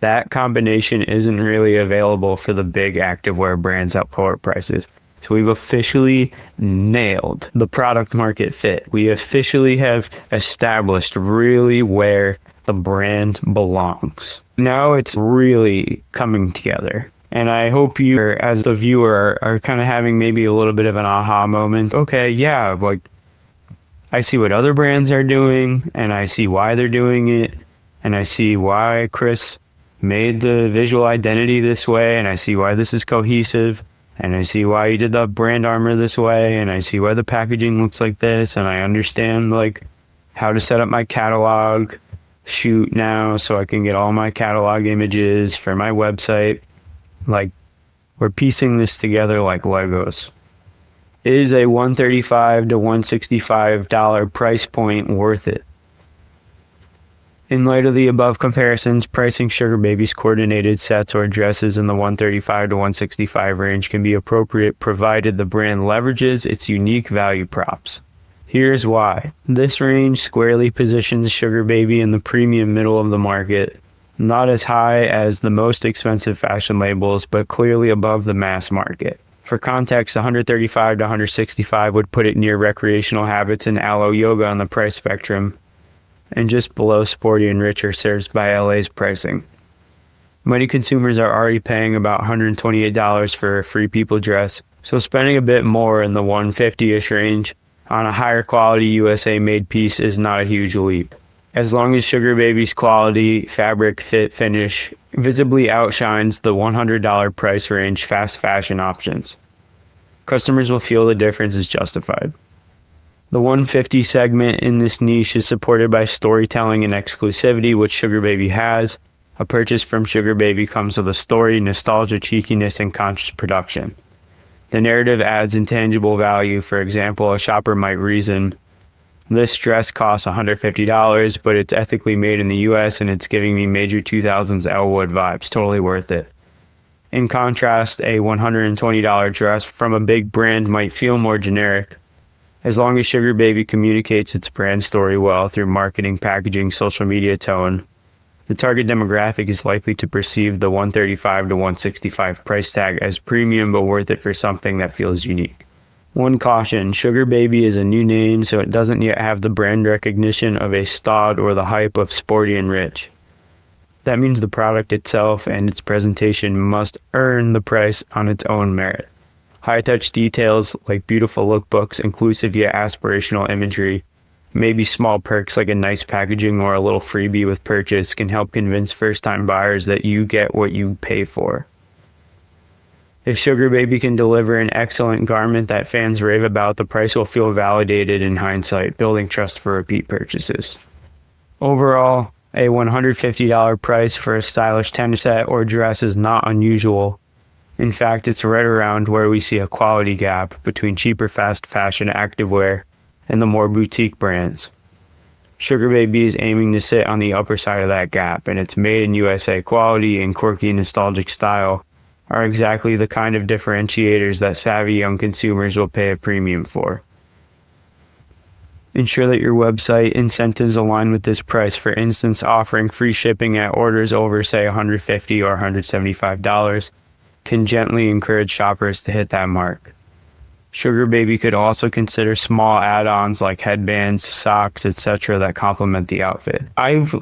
That combination isn't really available for the big activewear brands at lower prices. So we've officially nailed the product market fit. We officially have established really where the brand belongs. Now it's really coming together. And I hope you, as the viewer, are kind of having maybe a little bit of an aha moment. Okay, yeah, like I see what other brands are doing, and I see why they're doing it, and I see why Chris made the visual identity this way, and I see why this is cohesive, and I see why he did the brand armor this way, and I see why the packaging looks like this, and I understand like how to set up my catalog shoot now so I can get all my catalog images for my website. Like, we're piecing this together like Legos. Is a $135 to $165 price point worth it? In light of the above comparisons, pricing Sugar Baby's coordinated sets or dresses in the $135 to $165 range can be appropriate provided the brand leverages its unique value props. Here's why. This range squarely positions Sugar Baby in the premium middle of the market, not as high as the most expensive fashion labels, but clearly above the mass market. For context, $135 to $165 would put it near recreational habits and aloe yoga on the price spectrum, and just below Sporty and Rich are served by LA's pricing. Many consumers are already paying about $128 for a Free People dress, so spending a bit more in the $150-ish range on a higher quality USA-made piece is not a huge leap. As long as Sugar Baby's quality, fabric, fit, finish visibly outshines the $100 price range fast fashion options, customers will feel the difference is justified. The 150 segment in this niche is supported by storytelling and exclusivity, which Sugar Baby has. A purchase from Sugar Baby comes with a story, nostalgia, cheekiness, and conscious production. The narrative adds intangible value. For example, a shopper might reason, this dress costs $150, but it's ethically made in the US and it's giving me major 2000s Elwood vibes. Totally worth it. In contrast, a $120 dress from a big brand might feel more generic. As long as Sugar Baby communicates its brand story well through marketing, packaging, social media tone, the target demographic is likely to perceive the $135 to $165 price tag as premium but worth it for something that feels unique. One caution, Sugar Baby is a new name, so it doesn't yet have the brand recognition of a Staud or the hype of Sporty and Rich. That means the product itself and its presentation must earn the price on its own merit. High-touch details like beautiful lookbooks, inclusive yet aspirational imagery, maybe small perks like a nice packaging or a little freebie with purchase can help convince first-time buyers that you get what you pay for. If Sugar Baby can deliver an excellent garment that fans rave about, the price will feel validated in hindsight, building trust for repeat purchases. Overall, a $150 price for a stylish tennis set or dress is not unusual. In fact, it's right around where we see a quality gap between cheaper fast fashion activewear and the more boutique brands. Sugar Baby is aiming to sit on the upper side of that gap, and its made in USA quality and quirky nostalgic style are exactly the kind of differentiators that savvy young consumers will pay a premium for. Ensure that your website incentives align with this price. For instance, offering free shipping at orders over, say, $150 or $175 can gently encourage shoppers to hit that mark. Sugar Baby could also consider small add-ons like headbands, socks, etc. that complement the outfit. I've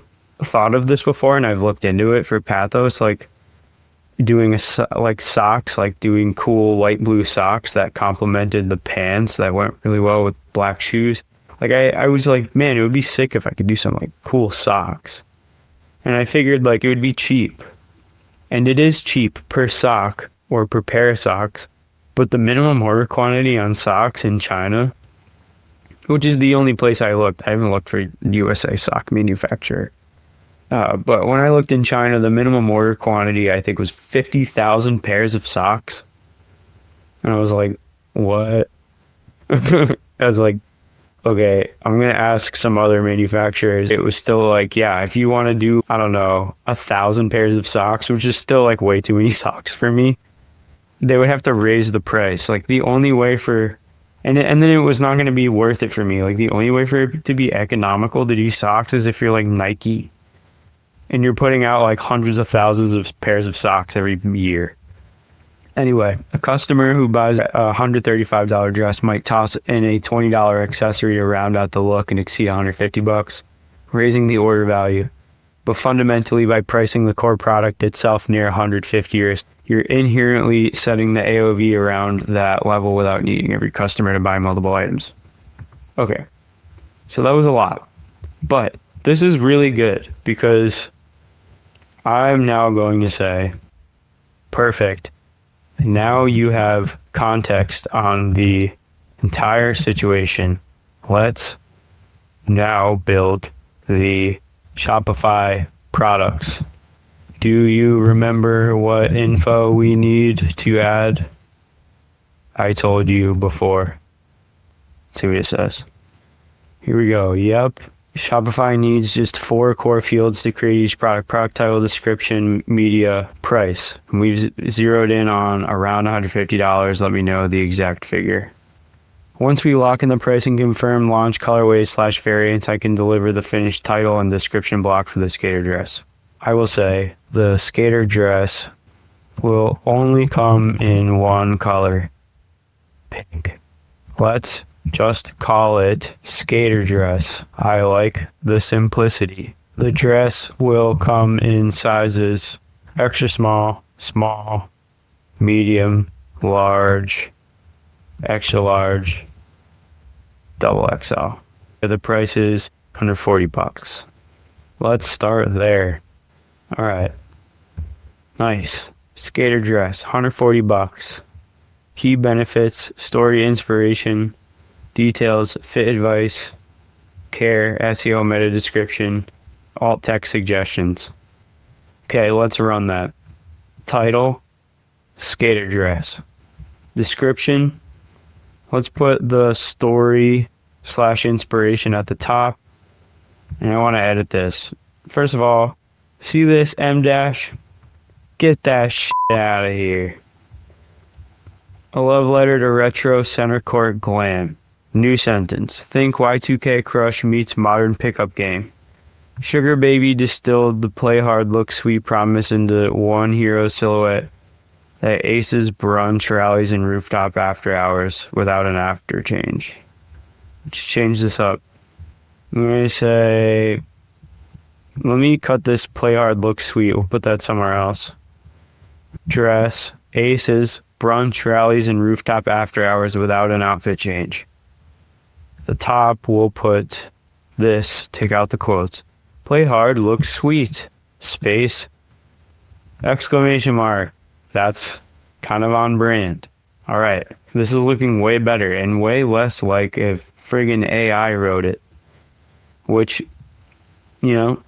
thought of this before and I've looked into it for Pathos, like doing socks, like doing cool light blue socks that complemented the pants that went really well with black shoes. Like I was like, man, it would be sick if I could do some like cool socks. And I figured like it would be cheap. And it is cheap per sock or per pair of socks. But the minimum order quantity on socks in China, which is the only place I looked, I haven't looked for USA sock manufacturer. But when I looked in China, the minimum order quantity, I think, was 50,000 pairs of socks. And I was like, what? I was like, okay, I'm going to ask some other manufacturers. It was still like, yeah, if you want to do, I don't know, 1,000 pairs of socks, which is still like way too many socks for me, they would have to raise the price. Like the only way for, and then it was not going to be worth it for me. Like the only way for it to be economical to do socks is if you're like Nike and you're putting out like hundreds of thousands of pairs of socks every year. Anyway, a customer who buys a $135 dress might toss in a $20 accessory to round out the look and exceed $150, raising the order value. But fundamentally, by pricing the core product itself near $150, you're inherently setting the AOV around that level without needing every customer to buy multiple items. Okay, so that was a lot. But this is really good because I'm now going to say, perfect. Now you have context on the entire situation. Let's now build the Shopify products. Do you remember what info we need to add? I told you before. Let's see what it says. Here we go. Yep. Shopify needs just 4 core fields to create each product title, description, media, price. And we've zeroed in on around $150. Let me know the exact figure. Once we lock in the price and confirm launch colorways / variants, I can deliver the finished title and description block for the skater dress. I will say the skater dress will only come in one color, pink. Let's just call it skater dress. I like the simplicity. The dress will come in sizes extra small, small, medium, large, extra large, double XL. The price is $140. Let's start there. All right. Nice. Skater dress, $140. Key benefits, story inspiration, details, fit advice, care, SEO meta description, alt text suggestions. Okay, let's run that. Title, skater dress. Description, let's put the story / inspiration at the top. And I want to edit this. First of all, see this M dash? Get that shit out of here. A love letter to retro center court glam. New sentence. Think Y2K crush meets modern pickup game. Sugar Baby distilled the play hard look sweet promise into one hero silhouette that aces brunch rallies and rooftop after hours without an after change. Let's change this up. I'm going to say, let me cut this play hard look sweet. We'll put that somewhere else. Dress, aces, brunch rallies and rooftop after hours without an outfit change. The top, we'll put this, take out the quotes. Play hard, look sweet. Space, exclamation mark. That's kind of on brand. All right. This is looking way better and way less like if friggin' AI wrote it, which, you know,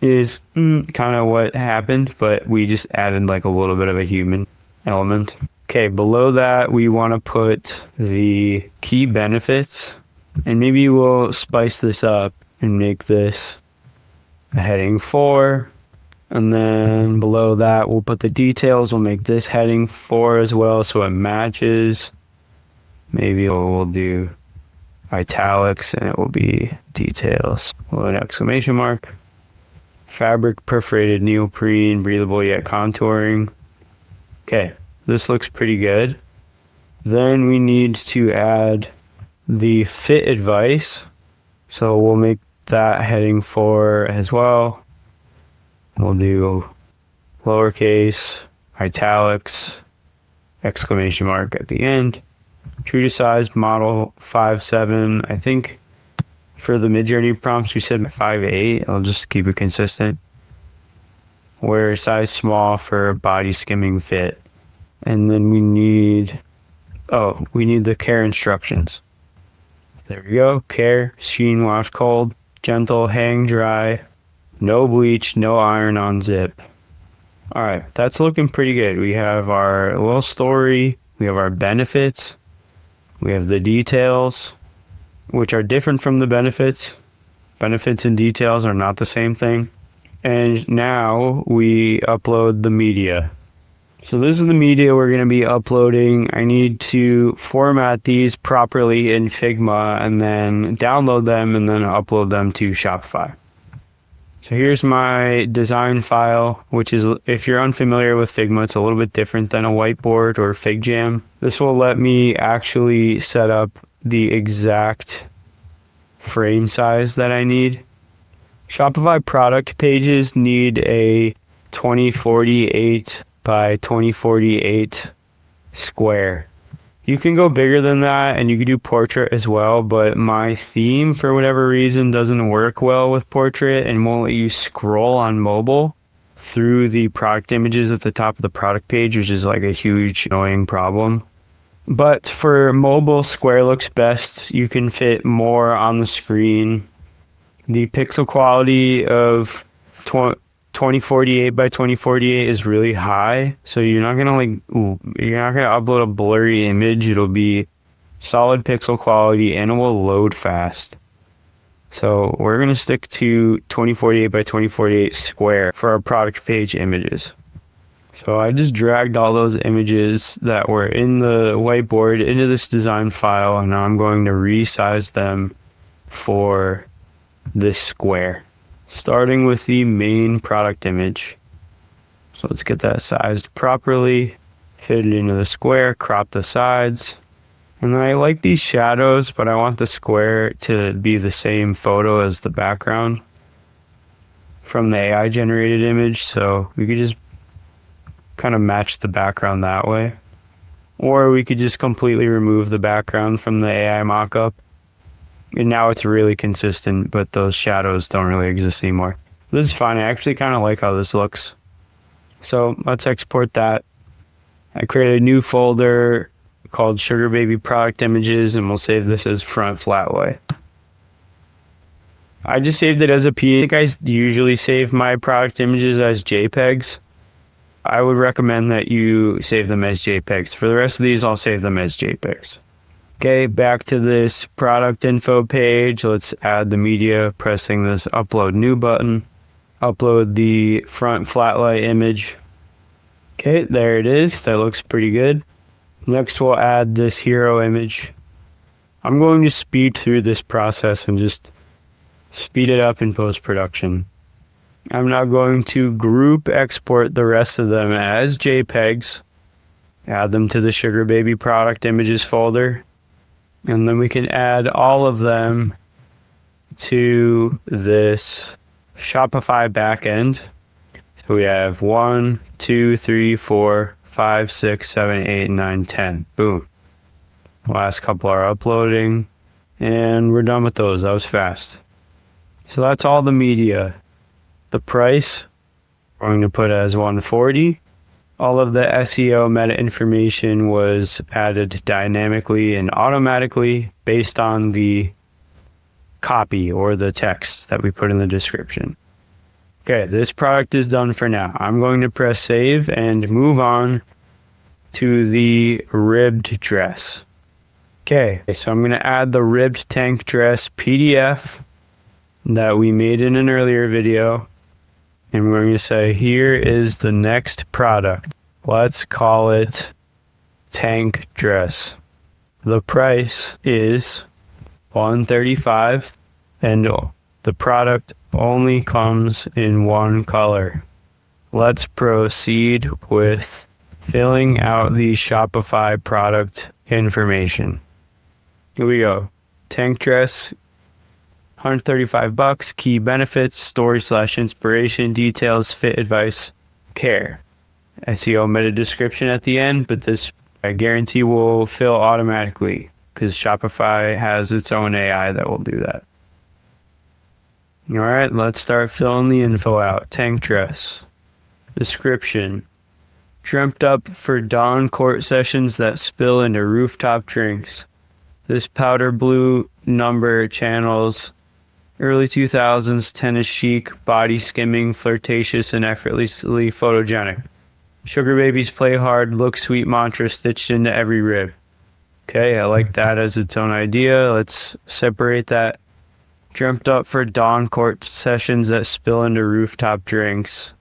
is kind of what happened, but we just added like a little bit of a human element. Okay, below that, we want to put the key benefits, and maybe we'll spice this up. and make this a heading 4. And then below that, we'll put the details. We'll make this heading 4 as well so it matches. Maybe we'll do italics and it will be details. We'll an exclamation mark. Fabric perforated neoprene, breathable yet contouring. Okay, this looks pretty good. Then we need to add the fit advice. So we'll make that heading 4 as well. We'll do lowercase, italics, exclamation mark at the end. True to size, model 5'7". I think for the Midjourney prompts we said 5'8". I'll just keep it consistent. Wear size small for body skimming fit. And then we need the care instructions. There we go. Care, sheen, wash cold, gentle, hang dry, no bleach, no iron on zip. All right, that's looking pretty good. We have our little story, we have our benefits, we have the details, which are different from the benefits. Benefits and details are not the same thing. And now we upload the media. So this is the media we're going to be uploading. I need to format these properly in Figma and then download them and then upload them to Shopify. So here's my design file, which is, if you're unfamiliar with Figma, it's a little bit different than a whiteboard or FigJam. This will let me actually set up the exact frame size that I need. Shopify product pages need a 2048 by 2048 square. You can go bigger than that and you can do portrait as well, but my theme for whatever reason doesn't work well with portrait and won't let you scroll on mobile through the product images at the top of the product page, which is like a huge annoying problem. But for mobile, square looks best. You can fit more on the screen. The pixel quality of 2048 by 2048 is really high, so you're not gonna upload a blurry image. It'll be solid pixel quality and it will load fast. So we're gonna stick to 2048 by 2048 square for our product page images. So I just dragged all those images that were in the whiteboard into this design file, and now I'm going to resize them for this square. Starting with the main product image. So let's get that sized properly, fit it into the square, crop the sides. And then I like these shadows, but I want the square to be the same photo as the background from the AI generated image. So we could just kind of match the background that way. Or we could just completely remove the background from the AI mockup. And now it's really consistent, but those shadows don't really exist anymore. This is fine. I actually kind of like how this looks. So let's export that. I created a new folder called Sugar Baby Product Images, and we'll save this as front flat lay. I just saved it as a PNG. I think I usually save my product images as JPEGs. I would recommend that you save them as JPEGs. For the rest of these, I'll save them as JPEGs. Okay, back to this product info page. Let's add the media, pressing this upload new button. Upload the front flat lay image. Okay, there it is. That looks pretty good. Next, we'll add this hero image. I'm going to speed through this process and just speed it up in post-production. I'm now going to group export the rest of them as JPEGs. Add them to the Sugar Baby product images folder. And then we can add all of them to this Shopify backend. So we have 1, 2, 3, 4, 5, 6, 7, 8, 9, 10. Boom. Last couple are uploading. And we're done with those. That was fast. So that's all the media. The price, we're going to put as 140. All of the SEO meta information was added dynamically and automatically based on the copy or the text that we put in the description. Okay, this product is done for now. I'm going to press save and move on to the ribbed dress. Okay, so I'm going to add the ribbed tank dress PDF. that we made in an earlier video. And we're going to say, here is the next product. Let's call it tank dress. The price is $135 and the product only comes in one color. Let's proceed with filling out the Shopify product information. Here we go. Tank dress, $135. Key benefits, story/inspiration, details, fit advice, care. SEO meta description at the end, but this I guarantee will fill automatically because Shopify has its own AI that will do that. All right, let's start filling the info out. Tank dress. Description. Dreamt up for dawn court sessions that spill into rooftop drinks. This powder blue number channels early 2000s tennis chic, body skimming, flirtatious, and effortlessly photogenic. Sugar babies play hard, look sweet mantra stitched into every rib. Okay, I like that as its own idea. Let's separate that. Dreamt up for dawn court sessions that spill into rooftop drinks.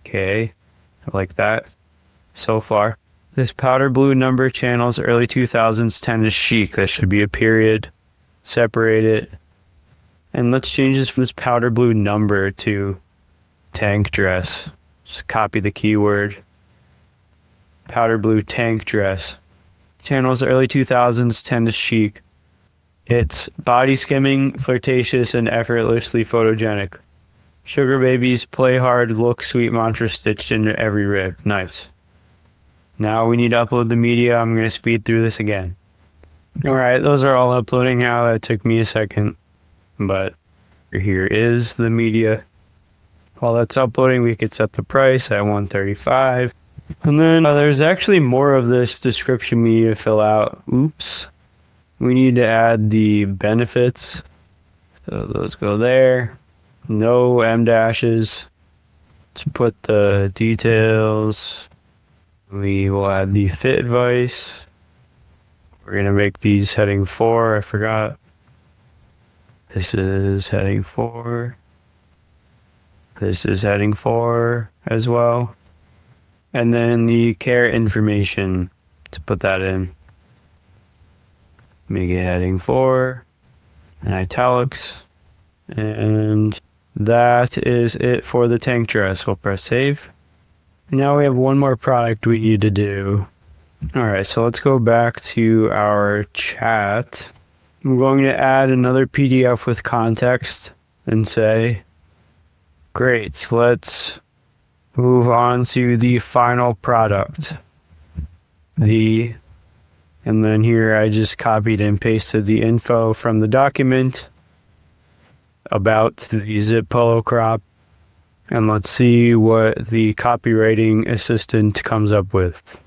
Okay, I like that so far. This powder blue number channels early 2000s tennis chic. That should be a period. Separate it. And let's change this from this powder blue number to tank dress. Just copy the keyword. Powder blue tank dress. Channels early 2000s tennis chic. It's body skimming, flirtatious, and effortlessly photogenic. Sugar babies play hard, look sweet mantra stitched into every rib. Nice. Now we need to upload the media. I'm going to speed through this again. All right, those are all uploading now. That took me a second, but here is the media. While that's uploading, we could set the price at $135. And then there's actually more of this description we need to fill out. Oops. We need to add the benefits. So those go there. No M dashes. Let's put the details. We will add the fit advice. We're going to make these heading 4. I forgot. This is heading 4. This is heading 4 as well. And then the care information, to put that in. Make it heading 4 and italics. And that is it for the tank dress. We'll press save. Now we have one more product we need to do. All right, so let's go back to our chat. I'm going to add another PDF with context and say, great, let's move on to the final product. And then here I just copied and pasted the info from the document about the zip polo crop. And let's see what the copywriting assistant comes up with.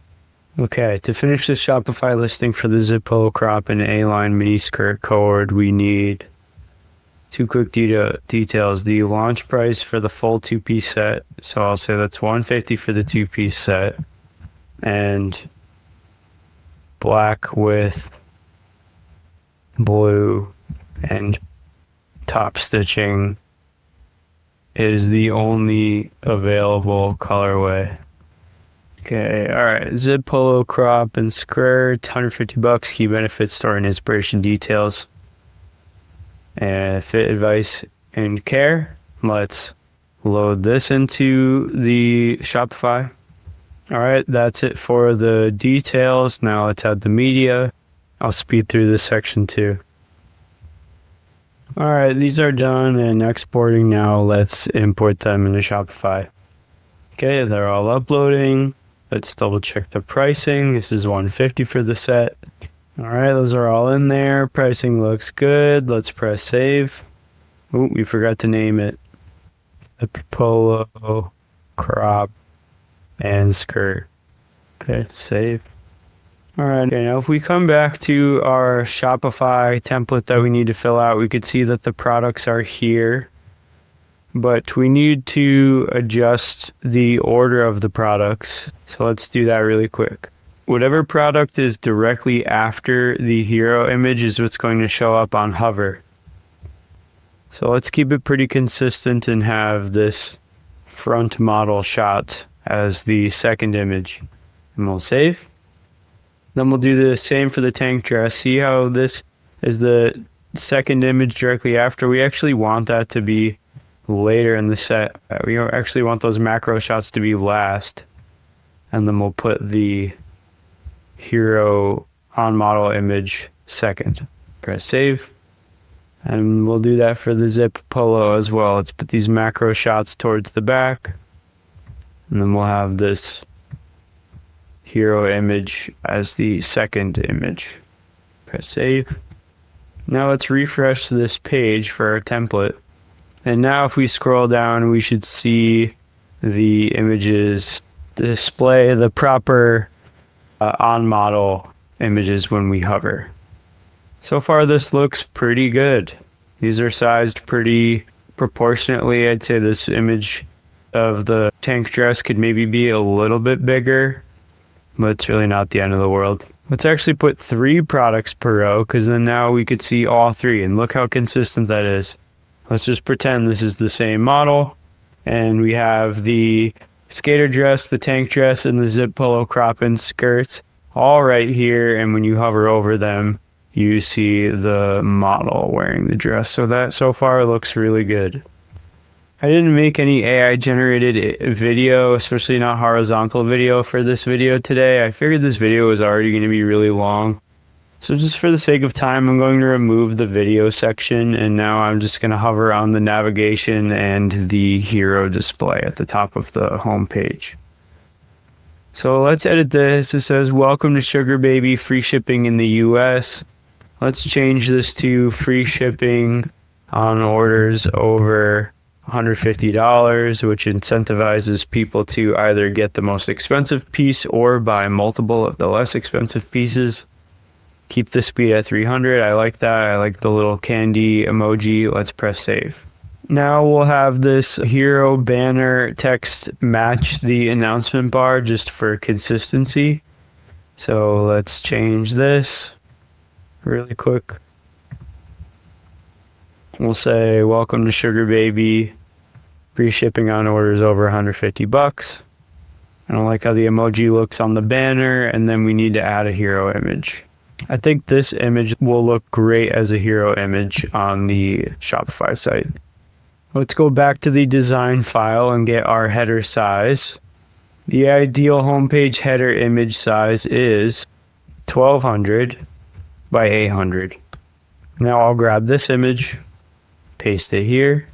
Okay, to finish the Shopify listing for the zip polo crop and A-line mini skirt cord, we need 2 quick details. The launch price for the full 2-piece set. So I'll say that's $150 for the 2-piece set. And black with blue and top stitching is the only available colorway. Okay, all right. Zip polo crop and skirt, $150. Key benefits, story and inspiration, details, and fit advice and care. Let's load this into the Shopify. All right, that's it for the details. Now let's add the media. I'll speed through this section too. All right, these are done and exporting now. Let's import them into Shopify. Okay, they're all uploading. Let's double check the pricing. This is $150 for the set. All right, those are all in there. Pricing looks good. Let's press save. Oh, we forgot to name it. The polo, crop, and skirt. Okay, save. All right, okay, now if we come back to our Shopify template that we need to fill out, we could see that the products are here, but we need to adjust the order of the products. So let's do that really quick. Whatever product is directly after the hero image is what's going to show up on hover. So let's keep it pretty consistent and have this front model shot as the second image. And we'll save. Then we'll do the same for the tank dress. See how this is the second image directly after? We actually want that to be later in the set. We actually want those macro shots to be last. And then we'll put the hero on model image second. Press save. And we'll do that for the zip polo as well. Let's put these macro shots towards the back. And then we'll have this hero image as the second image. Press save. Now let's refresh this page for our template. And now if we scroll down, we should see the images display the proper on model images when we hover. So far this looks pretty good. These are sized pretty proportionately. I'd say this image of the tank dress could maybe be a little bit bigger, but it's really not the end of the world. Let's actually put 3 products per row, because then now we could see all 3, and look how consistent that is. Let's just pretend this is the same model, and we have the skater dress, the tank dress, and the zip polo crop and skirts all right here, and when you hover over them, you see the model wearing the dress. So that so far looks really good. I didn't make any AI generated video, especially not horizontal video for this video today. I figured this video was already going to be really long. So just for the sake of time, I'm going to remove the video section, and now I'm just going to hover on the navigation and the hero display at the top of the home page. So let's edit this. It says, welcome to Sugar Baby, free shipping in the US. Let's change this to free shipping on orders over $150, which incentivizes people to either get the most expensive piece or buy multiple of the less expensive pieces. Keep the speed at 300. I like that. I like the little candy emoji. Let's press save. Now we'll have this hero banner text match the announcement bar just for consistency. So let's change this really quick. We'll say, welcome to Sugar Baby, free shipping on orders over $150. I don't like how the emoji looks on the banner, and then we need to add a hero image. I think this image will look great as a hero image on the Shopify site. Let's go back to the design file and get our header size. The ideal homepage header image size is 1200 by 800. Now I'll grab this image, paste it here.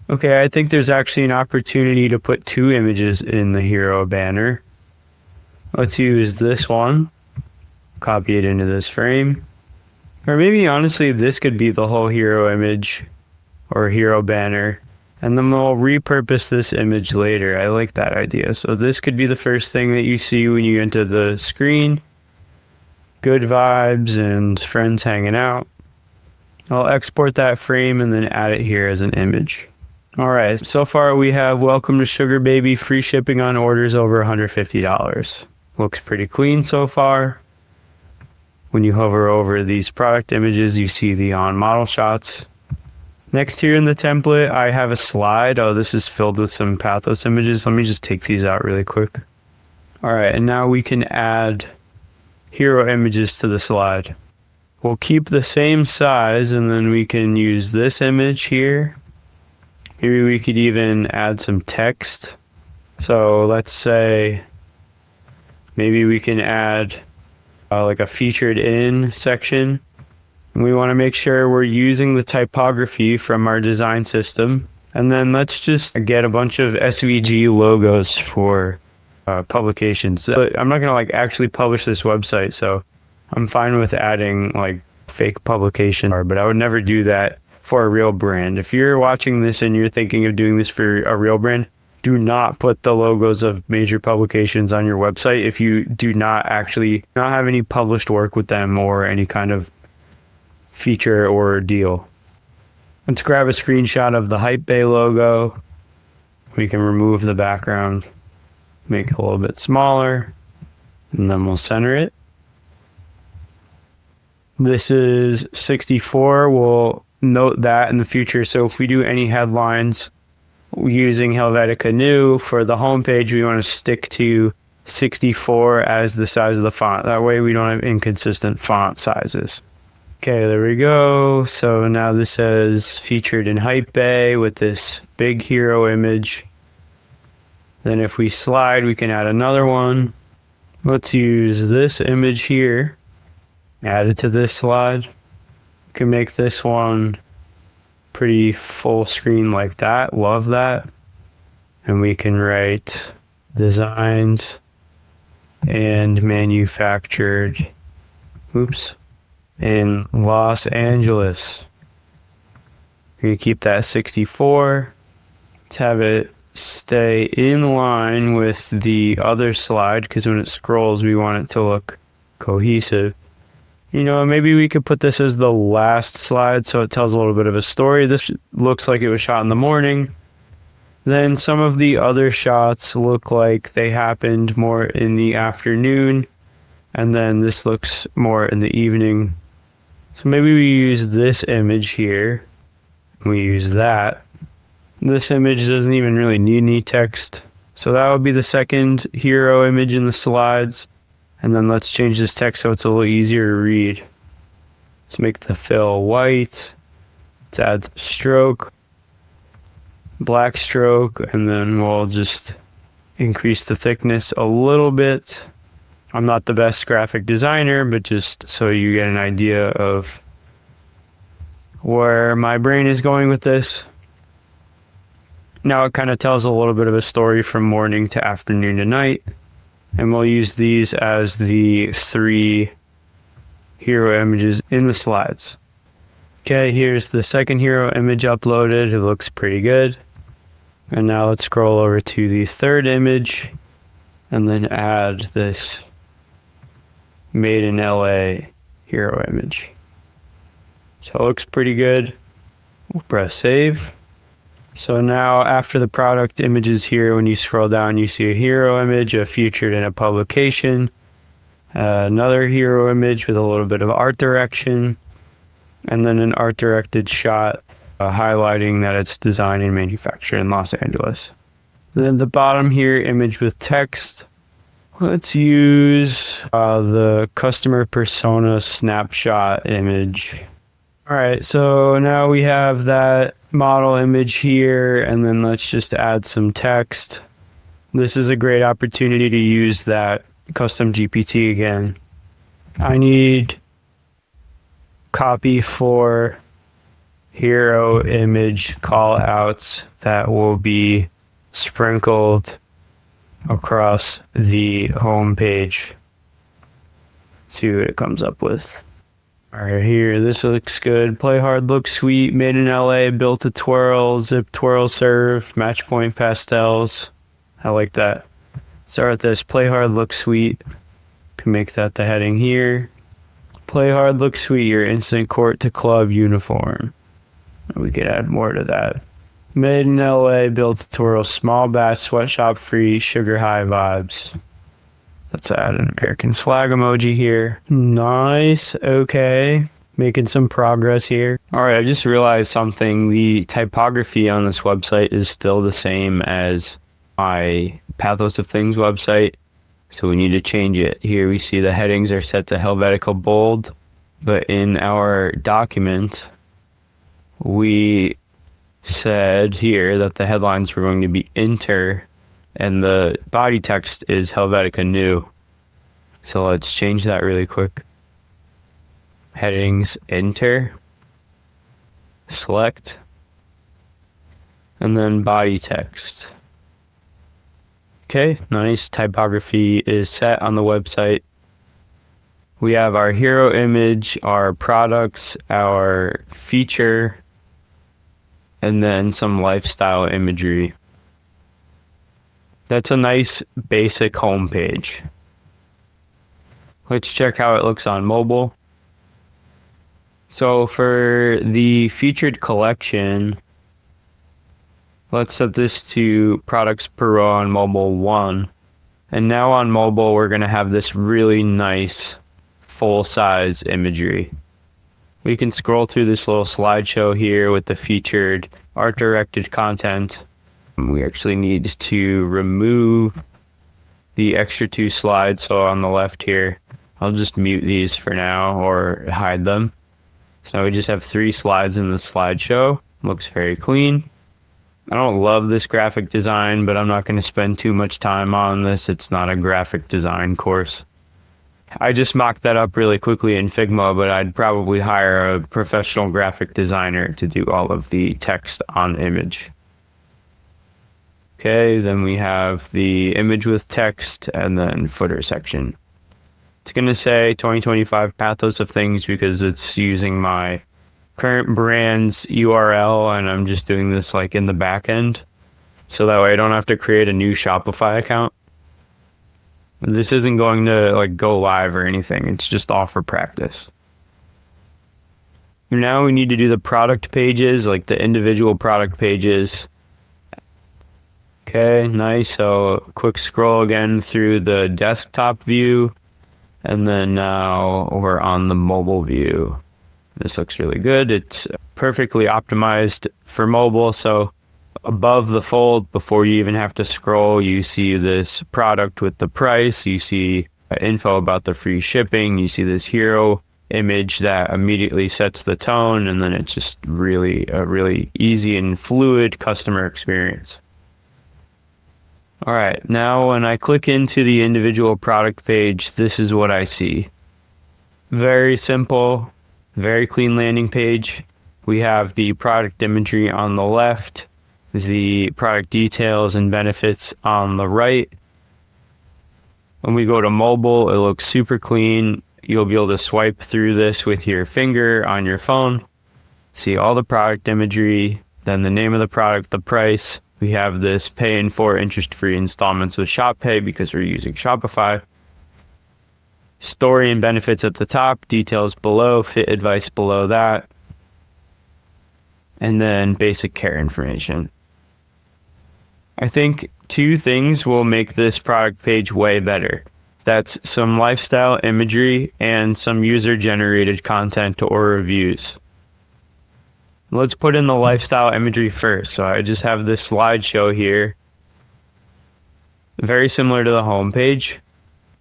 Okay, I think there's actually an opportunity to put 2 images in the hero banner. Let's use this one, copy it into this frame. Or maybe honestly, this could be the whole hero image or hero banner. And then we'll repurpose this image later. I like that idea. So this could be the first thing that you see when you enter the screen. Good vibes and friends hanging out. I'll export that frame and then add it here as an image. All right, so far we have welcome to Sugar Baby, free shipping on orders over $150. Looks pretty clean so far. When you hover over these product images, you see the on model shots. Next here in the template, I have a slide. Oh, this is filled with some pathos images. Let me just take these out really quick. All right, and now we can add hero images to the slide. We'll keep the same size, and then we can use this image here. Maybe we could even add some text. So let's say maybe we can add like a featured in section. And we want to make sure we're using the typography from our design system. And then let's just get a bunch of SVG logos for publications. But I'm not going to actually publish this website, so I'm fine with adding fake publication, but I would never do that for a real brand. If you're watching this and you're thinking of doing this for a real brand, do not put the logos of major publications on your website if you do not have any published work with them or any kind of feature or deal. Let's grab a screenshot of the Hype Bay logo. We can remove the background, make it a little bit smaller, and then we'll center it. This is 64. We'll note that in the future. So if we do any headlines using Helvetica New for the homepage, we want to stick to 64 as the size of the font. That way we don't have inconsistent font sizes. Okay, there we go. So now this says featured in Hypebae with this big hero image. Then if we slide, we can add another one. Let's use this image here. Add it to this slide. We can make this one pretty full screen like that. Love that. And we can write designed and manufactured, in Los Angeles. We keep that 64. Let's have it stay in line with the other slide, because when it scrolls, we want it to look cohesive. You know, maybe we could put this as the last slide so it tells a little bit of a story. This looks like it was shot in the morning. Then some of the other shots look like they happened more in the afternoon. And then this looks more in the evening. So maybe we use this image here. We use that. This image doesn't even really need any text. So that would be the second hero image in the slides. And then let's change this text so it's a little easier to read. Let's make the fill white. Let's add stroke, black stroke, and then we'll just increase the thickness a little bit. I'm not the best graphic designer, but just so you get an idea of where my brain is going with this. Now it kind of tells a little bit of a story from morning to afternoon to night. And we'll use these as the 3 hero images in the slides. Okay, here's the second hero image uploaded. It looks pretty good. And now let's scroll over to the third image and then add this made in LA hero image. So it looks pretty good. We'll press save. So now after the product images here, when you scroll down, you see a hero image, a featured in a publication, another hero image with a little bit of art direction, and then an art directed shot highlighting that it's designed and manufactured in Los Angeles. Then the bottom here, image with text. Let's use the customer persona snapshot image. All right, so now we have that model image here, and then let's just add some text. This is a great opportunity to use that custom GPT again. I need copy for hero image call outs that will be sprinkled across the home page. See what it comes up with. All right, here, this looks good. Play hard, looks sweet. Made in LA, built to twirl, zip twirl serve, match point pastels. I like that. Start with this. Play hard, looks sweet. Can make that the heading here. Play hard, looks sweet. Your instant court to club uniform. We could add more to that. Made in LA, built to twirl, small batch, sweatshop free, sugar high vibes. Let's add an American flag emoji here. Nice. Okay. Making some progress here. All right. I just realized something. The typography on this website is still the same as my Pathos of Things website. So we need to change it. Here we see the headings are set to Helvetica bold. But in our document, we said here that the headlines were going to be Inter and the body text is Helvetica New. So let's change that really quick. Headings, Enter, select, and then body text. Okay, nice. Typography is set on the website. We have our hero image, our products, our feature, and then some lifestyle imagery. That's a nice basic homepage. Let's check how it looks on mobile. So for the featured collection, let's set this to products per row on mobile 1. And now on mobile, we're going to have this really nice full-size imagery. We can scroll through this little slideshow here with the featured art-directed content. We actually need to remove the extra 2 slides. So on the left here, I'll just mute these for now or hide them. So we just have 3 slides in the slideshow. Looks very clean. I don't love this graphic design, but I'm not going to spend too much time on this. It's not a graphic design course. I just mocked that up really quickly in Figma, but I'd probably hire a professional graphic designer to do all of the text on image. Okay, then we have the image with text and then footer section. It's going to say 2025 Pathos of Things because it's using my current brand's URL, and I'm just doing this like in the back end. So that way I don't have to create a new Shopify account. This isn't going to like go live or anything. It's just all for practice. Now we need to do the product pages, like the individual product pages. Okay, nice. So quick scroll again through the desktop view. And then now we're on the mobile view. This looks really good. It's perfectly optimized for mobile. So above the fold, before you even have to scroll, you see this product with the price. You see info about the free shipping. You see this hero image that immediately sets the tone. And then it's just really a really easy and fluid customer experience. All right, now when I click into the individual product page, this is what I see. Very simple, very clean landing page. We have the product imagery on the left, the product details and benefits on the right. When we go to mobile, it looks super clean. You'll be able to swipe through this with your finger on your phone, see all the product imagery, then the name of the product, the price. We have this pay in 4 interest-free installments with Shop Pay because we're using Shopify. Story and benefits at the top, details below, fit advice below that. And then basic care information. I think 2 things will make this product page way better. That's some lifestyle imagery and some user-generated content or reviews. Let's put in the lifestyle imagery first. So I just have this slideshow here. Very similar to the home page.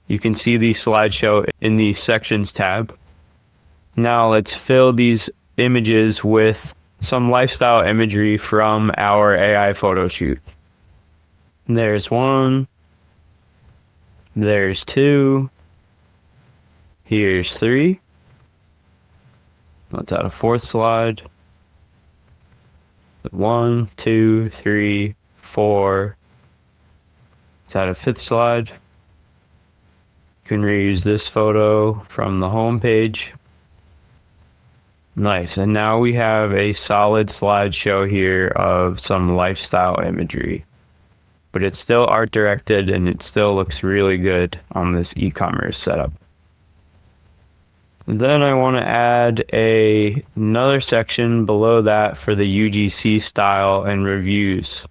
You can see the slideshow in the sections tab. Now let's fill these images with some lifestyle imagery from our AI photo shoot. There's 1. There's 2. Here's 3. Let's add a 4th slide. 1, 2, 3, 4. Let's add a 5th slide. You can reuse this photo from the home page. Nice. And now we have a solid slideshow here of some lifestyle imagery. But it's still art directed and it still looks really good on this e-commerce setup. Then I want to add another section below that for the UGC style and reviews.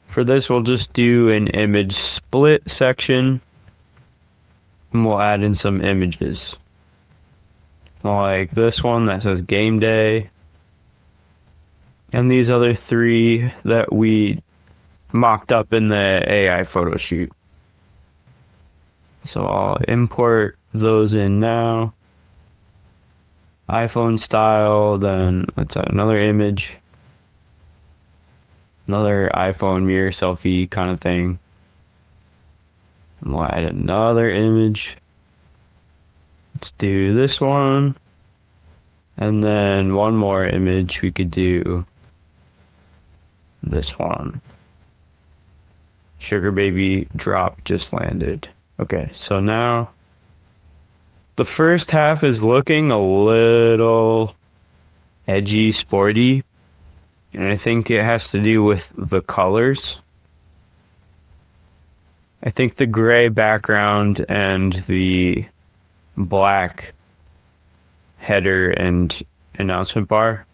For this, we'll just do an image split section, and we'll add in some images. Like this one that says game day, and these other 3 that we mocked up in the AI photo shoot. So I'll import those in now. iPhone style, then let's add another image. Another iPhone mirror selfie kind of thing. And we'll add another image. Let's do this one. And then one more image, we could do this one. Sugar baby drop just landed. Okay, so now the first half is looking a little edgy, sporty, and I think it has to do with the colors. I think the gray background and the black header and announcement bar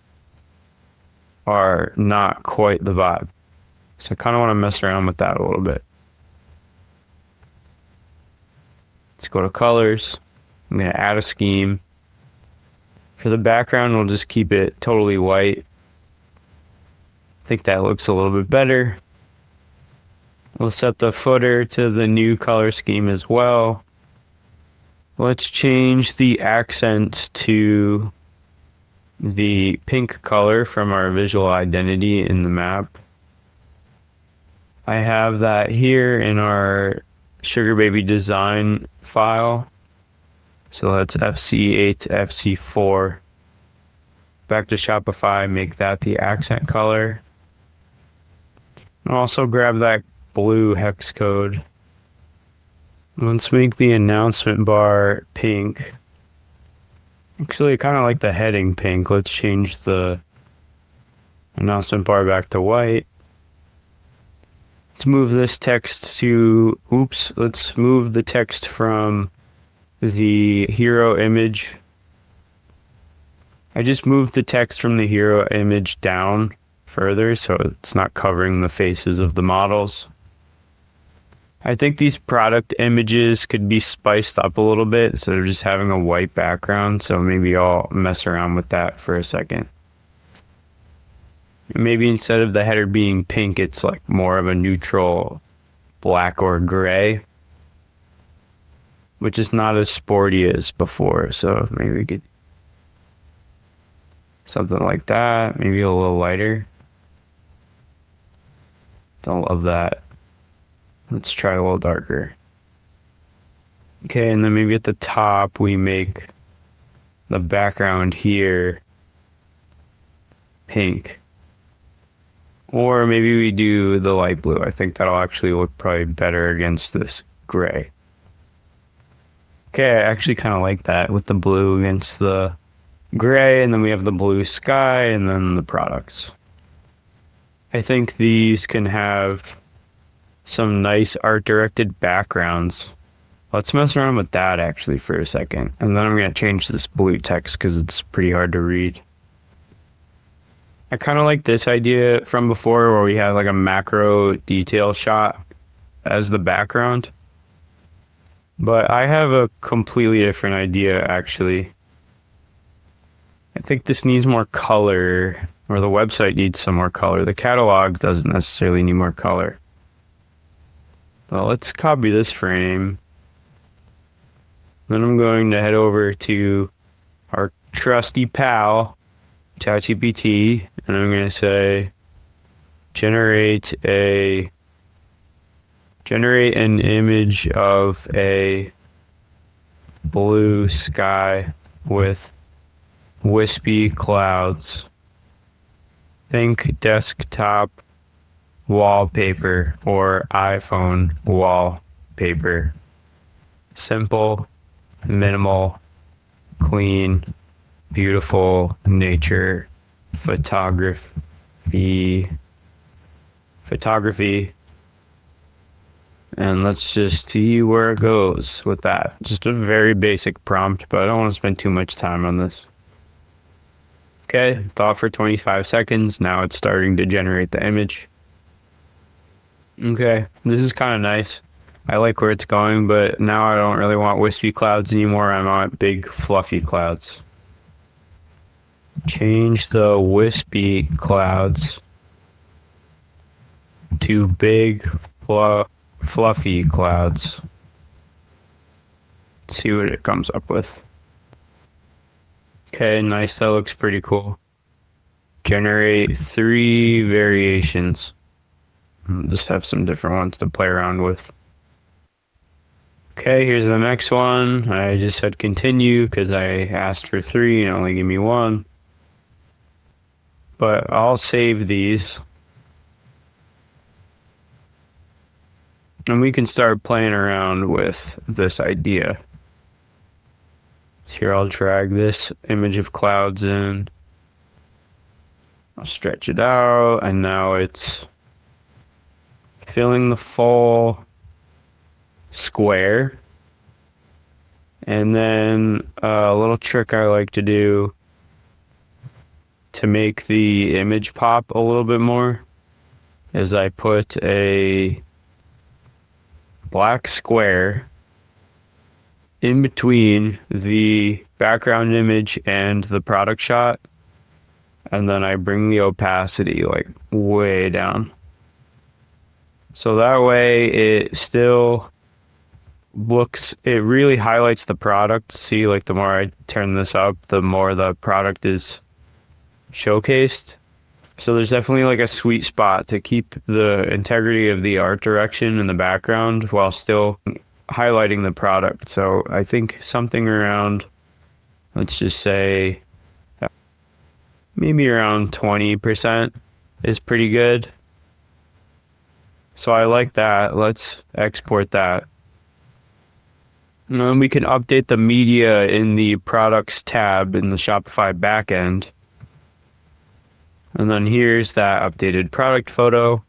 are not quite the vibe. So I kind of want to mess around with that a little bit. Let's go to colors. I'm going to add a scheme. For the background, we'll just keep it totally white. I think that looks a little bit better. We'll set the footer to the new color scheme as well. Let's change the accent to the pink color from our visual identity in the map. I have that here in our Sugar Baby design file. So let's FC8 to FC4. Back to Shopify, make that the accent color. And also grab that blue hex code. Let's make the announcement bar pink. Actually, I kind of like the heading pink. Let's change the announcement bar back to white. Let's move this text to, let's move the text from the hero image. I just moved the text from the hero image down further so it's not covering the faces of the models. I think these product images could be spiced up a little bit instead of just having a white background, so maybe I'll mess around with that for a second. Maybe instead of the header being pink, it's like more of a neutral black or gray, which is not as sporty as before, so maybe we could something like that, maybe a little lighter. Don't love that. Let's try a little darker. Okay, and then maybe at the top we make the background here pink. Or maybe we do the light blue. I think that'll actually look probably better against this gray. Okay, I actually kind of like that with the blue against the gray, and then we have the blue sky and then the products. I think these can have some nice art directed backgrounds. Let's mess around with that actually for a second. And then I'm going to change this blue text because it's pretty hard to read. I kind of like this idea from before where we have like a macro detail shot as the background. But I have a completely different idea actually. I think this needs more color, or the website needs some more color. The catalog doesn't necessarily need more color. Well, let's copy this frame. Then I'm going to head over to our trusty pal, ChatGPT, and I'm going to say, generate an image of a blue sky with wispy clouds. Think desktop wallpaper or iPhone wallpaper. Simple, minimal, clean, beautiful nature photography. And let's just see where it goes with that. Just a very basic prompt, but I don't want to spend too much time on this. Okay, thought for 25 seconds. Now it's starting to generate the image. Okay, this is kind of nice. I like where it's going, but now I don't really want wispy clouds anymore. I want big, fluffy clouds. Change the wispy clouds to big, fluffy clouds. Let's see what it comes up with. Okay, nice. That looks pretty cool. Generate 3 variations. Just have some different ones to play around with. Okay, here's the next one. I just said continue because I asked for 3 and only give me 1. But I'll save these. And we can start playing around with this idea. So here I'll drag this image of clouds in. I'll stretch it out, and now it's filling the full square. And then a little trick I like to do to make the image pop a little bit more is I put a black square in between the background image and the product shot. And then I bring the opacity like way down. So that way it still looks, it really highlights the product. See, like the more I turn this up, the more the product is showcased. So there's definitely like a sweet spot to keep the integrity of the art direction in the background while still highlighting the product. So I think something around, let's just say, maybe around 20% is pretty good. So I like that. Let's export that. And then we can update the media in the products tab in the Shopify backend. And then here's that updated product photo.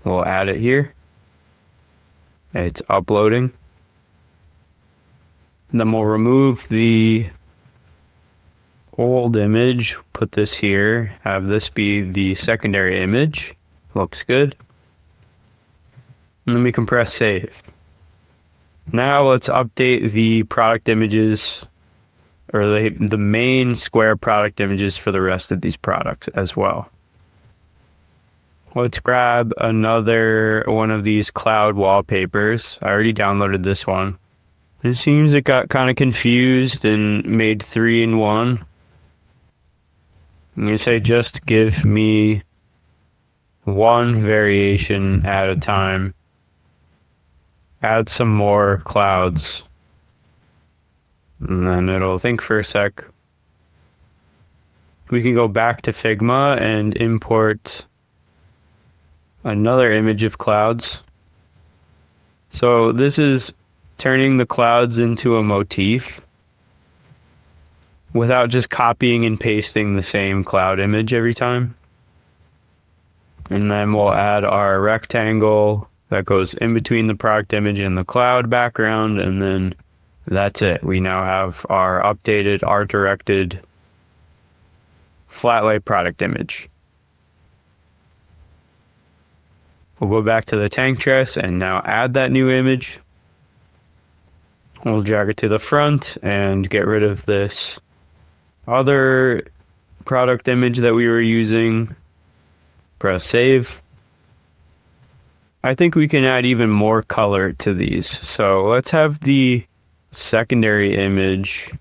We'll add it here. It's uploading. And then we'll remove the old image, put this here, have this be the secondary image. Looks good. And then we can press save. Now let's update the product images, or the main square product images for the rest of these products as well. Let's grab another one of these cloud wallpapers. I already downloaded this one. It seems it got kind of confused and made 3 in 1. I'm going to say just give me one variation at a time. Add some more clouds. And then it'll think for a sec. We can go back to Figma and import another image of clouds. So this is turning the clouds into a motif without just copying and pasting the same cloud image every time. And then we'll add our rectangle that goes in between the product image and the cloud background, and then that's it. We now have our updated art-directed flat lay product image. We'll go back to the tank dress and now add that new image. We'll drag it to the front and get rid of this other product image that we were using. Press save. I think we can add even more color to these. So let's have the secondary image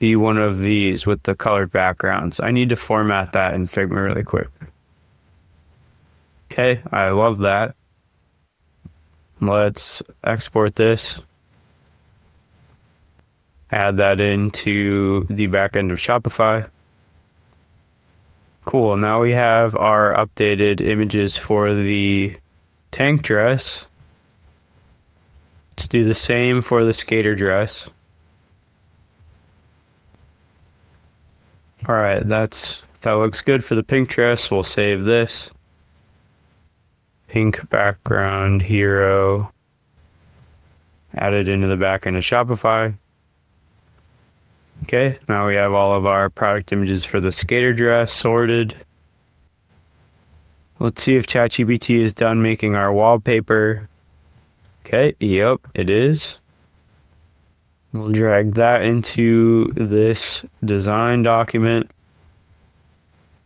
be one of these with the colored backgrounds. I need to format that in Figma really quick. Okay, I love that. Let's export this. Add that into the backend of Shopify. Cool, now we have our updated images for the tank dress. Let's do the same for the skater dress. All right, that looks good for the pink dress. We'll save this. Pink background hero. Add it into the backend of Shopify. Okay, now we have all of our product images for the skater dress sorted. Let's see if ChatGPT is done making our wallpaper. Okay, yep, it is. We'll drag that into this design document.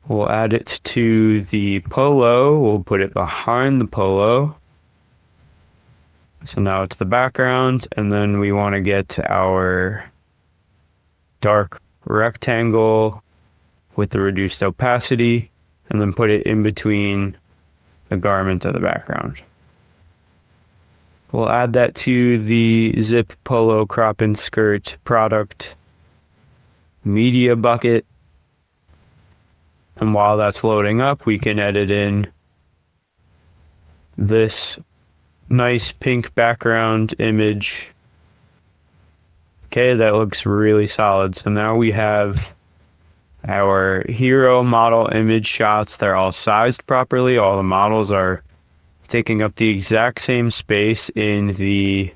We'll add it to the polo. We'll put it behind the polo. So now it's the background, and then we want to get our dark rectangle with the reduced opacity, and then put it in between the garment of the background. We'll add that to the zip polo crop and skirt product media bucket. And while that's loading up, we can edit in this nice pink background image. Okay, that looks really solid. So now we have our hero model image shots. They're all sized properly. All the models are taking up the exact same space in the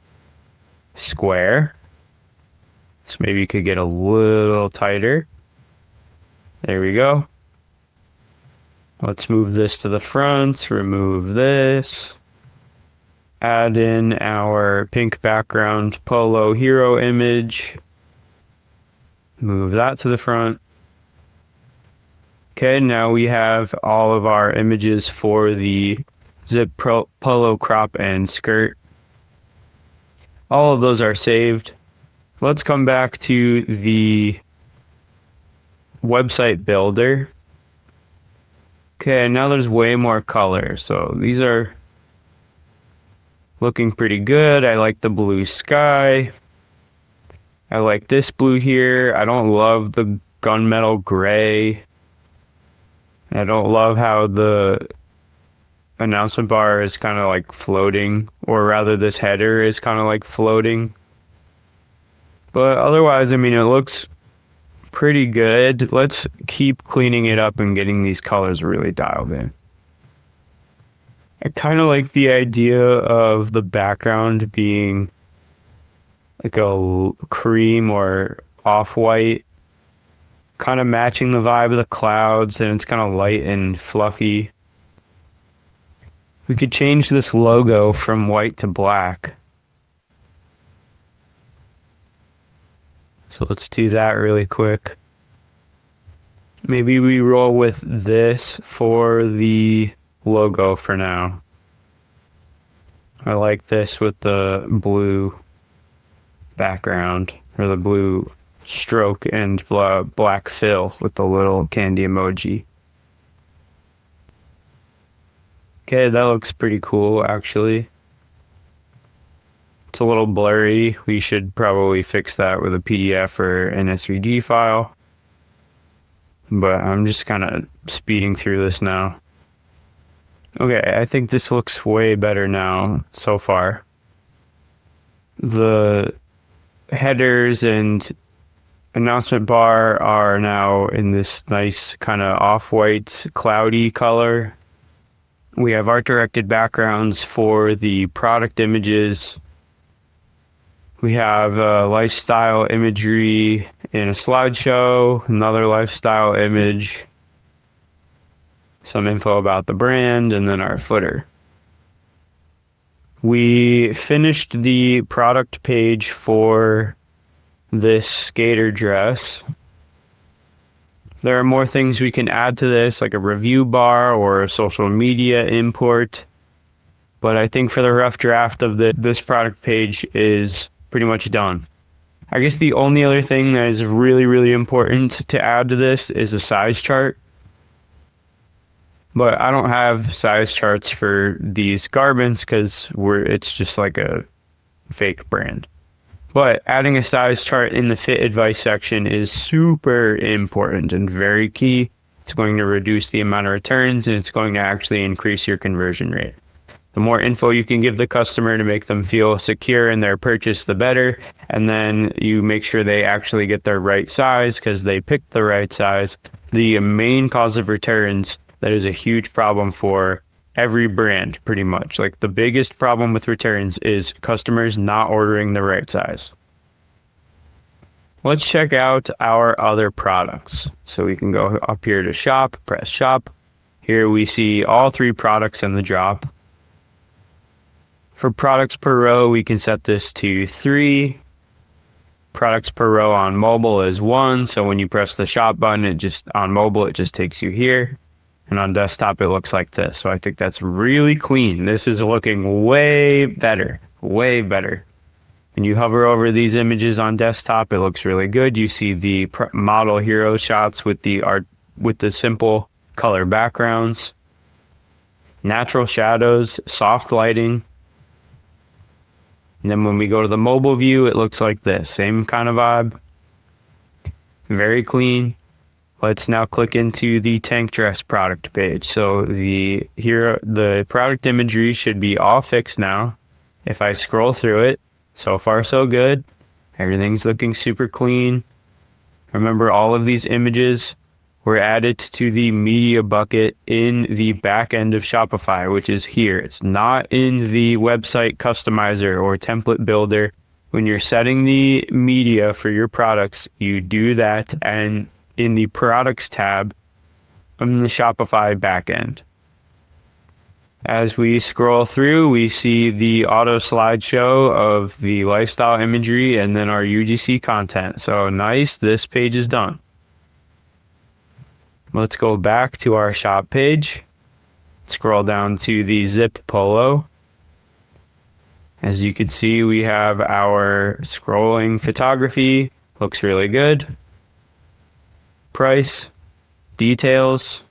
square. So maybe you could get a little tighter. There we go. Let's move this to the front, remove this. Add in our pink background polo hero image. Move that to the front. Okay, now we have all of our images for the zip polo crop and skirt. All of those are saved. Let's come back to the website builder. Okay, now there's way more color. So these are looking pretty good. I like the blue sky. I like this blue here. I don't love the gunmetal gray. I don't love how the announcement bar is kind of like floating, or rather this header is kind of like floating. But otherwise, I mean, it looks pretty good. Let's keep cleaning it up and getting these colors really dialed in. I kind of like the idea of the background being like a cream or off-white, kind of matching the vibe of the clouds, and it's kind of light and fluffy. We could change this logo from white to black. So let's do that really quick. Maybe we roll with this for the logo for now. I like this with the blue background, or the blue stroke and black fill with the little candy emoji. Okay, that looks pretty cool actually. It's a little blurry. We should probably fix that with a PDF or an SVG file. But I'm just kind of speeding through this now. Okay, I think this looks way better now so far. The headers and announcement bar are now in this nice kind of off-white cloudy color. We have art-directed backgrounds for the product images. We have lifestyle imagery in a slideshow, another lifestyle image, some info about the brand, and then our footer. We finished the product page for this skater dress. There are more things we can add to this, like a review bar or a social media import. But I think for the rough draft of this product page is pretty much done. I guess the only other thing that is really, really important to add to this is a size chart. But I don't have size charts for these garments because it's just like a fake brand. But adding a size chart in the fit advice section is super important and very key. It's going to reduce the amount of returns, and it's going to actually increase your conversion rate. The more info you can give the customer to make them feel secure in their purchase, the better. And then you make sure they actually get their right size because they picked the right size. The main cause of returns that is a huge problem for every brand, pretty much. Like the biggest problem with returns is customers not ordering the right size. Let's check out our other products. So we can go up here to shop, press shop. Here we see all 3 products in the drop. For products per row, we can set this to 3. Products per row on mobile is 1. So when you press the shop button, on mobile, it just takes you here. And on desktop, it looks like this. So I think that's really clean. This is looking way better, way better. When you hover over these images on desktop, it looks really good. You see the model hero shots with the art, with the simple color backgrounds, natural shadows, soft lighting. And then when we go to the mobile view, it looks like this. Same kind of vibe. Very clean. Let's now click into the tank dress product page. So the product imagery should be all fixed now. If I scroll through it, so far so good. Everything's looking super clean. Remember, all of these images were added to the media bucket in the back end of Shopify, which is here. It's not in the website customizer or template builder. When you're setting the media for your products, you do that and in the products tab in the Shopify backend. As we scroll through, we see the auto slideshow of the lifestyle imagery and then our UGC content. So nice, this page is done. Let's go back to our shop page. Scroll down to the zip polo. As you can see, we have our scrolling photography. Looks really good. Price, details,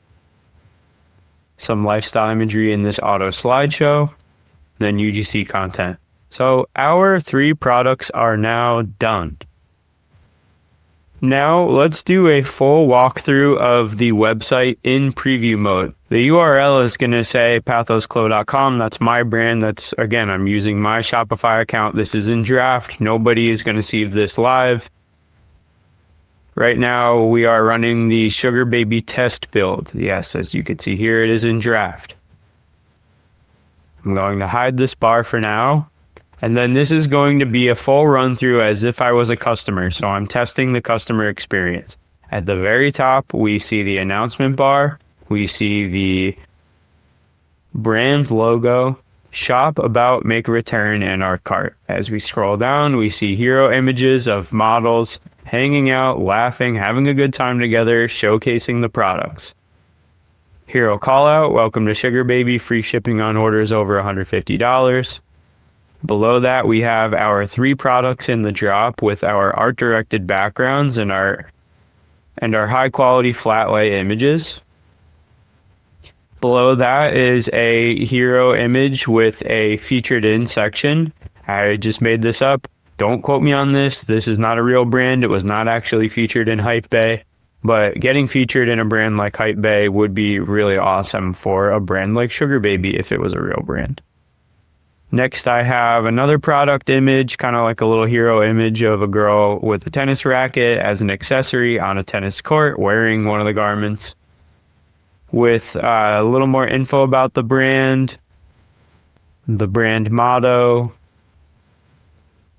some lifestyle imagery in this auto slideshow, then UGC content. So our 3 products are now done. Now let's do a full walkthrough of the website in preview mode. The URL is going to say pathosclo.com. That's my brand. That's, again, I'm using my Shopify account. This is in draft. Nobody is going to see this live. Right now we are running the Sugar Baby test build. Yes, as you can see here, it is in draft. I'm going to hide this bar for now. And then this is going to be a full run through as if I was a customer. So I'm testing the customer experience. At the very top, we see the announcement bar. We see the brand logo, shop, about, make a return, and our cart. As we scroll down, we see hero images of models hanging out, laughing, having a good time together, showcasing the products. Hero call out, welcome to Sugar Baby, free shipping on orders over $150. Below that, we have our 3 products in the drop with our art-directed backgrounds and our high-quality flat lay images. Below that is a hero image with a featured in section. I just made this up. Don't quote me on this. This is not a real brand. It was not actually featured in Hypebae. But getting featured in a brand like Hypebae would be really awesome for a brand like Sugar Baby if it was a real brand. Next, I have another product image, kind of like a little hero image of a girl with a tennis racket as an accessory on a tennis court wearing one of the garments, with a little more info about the brand motto,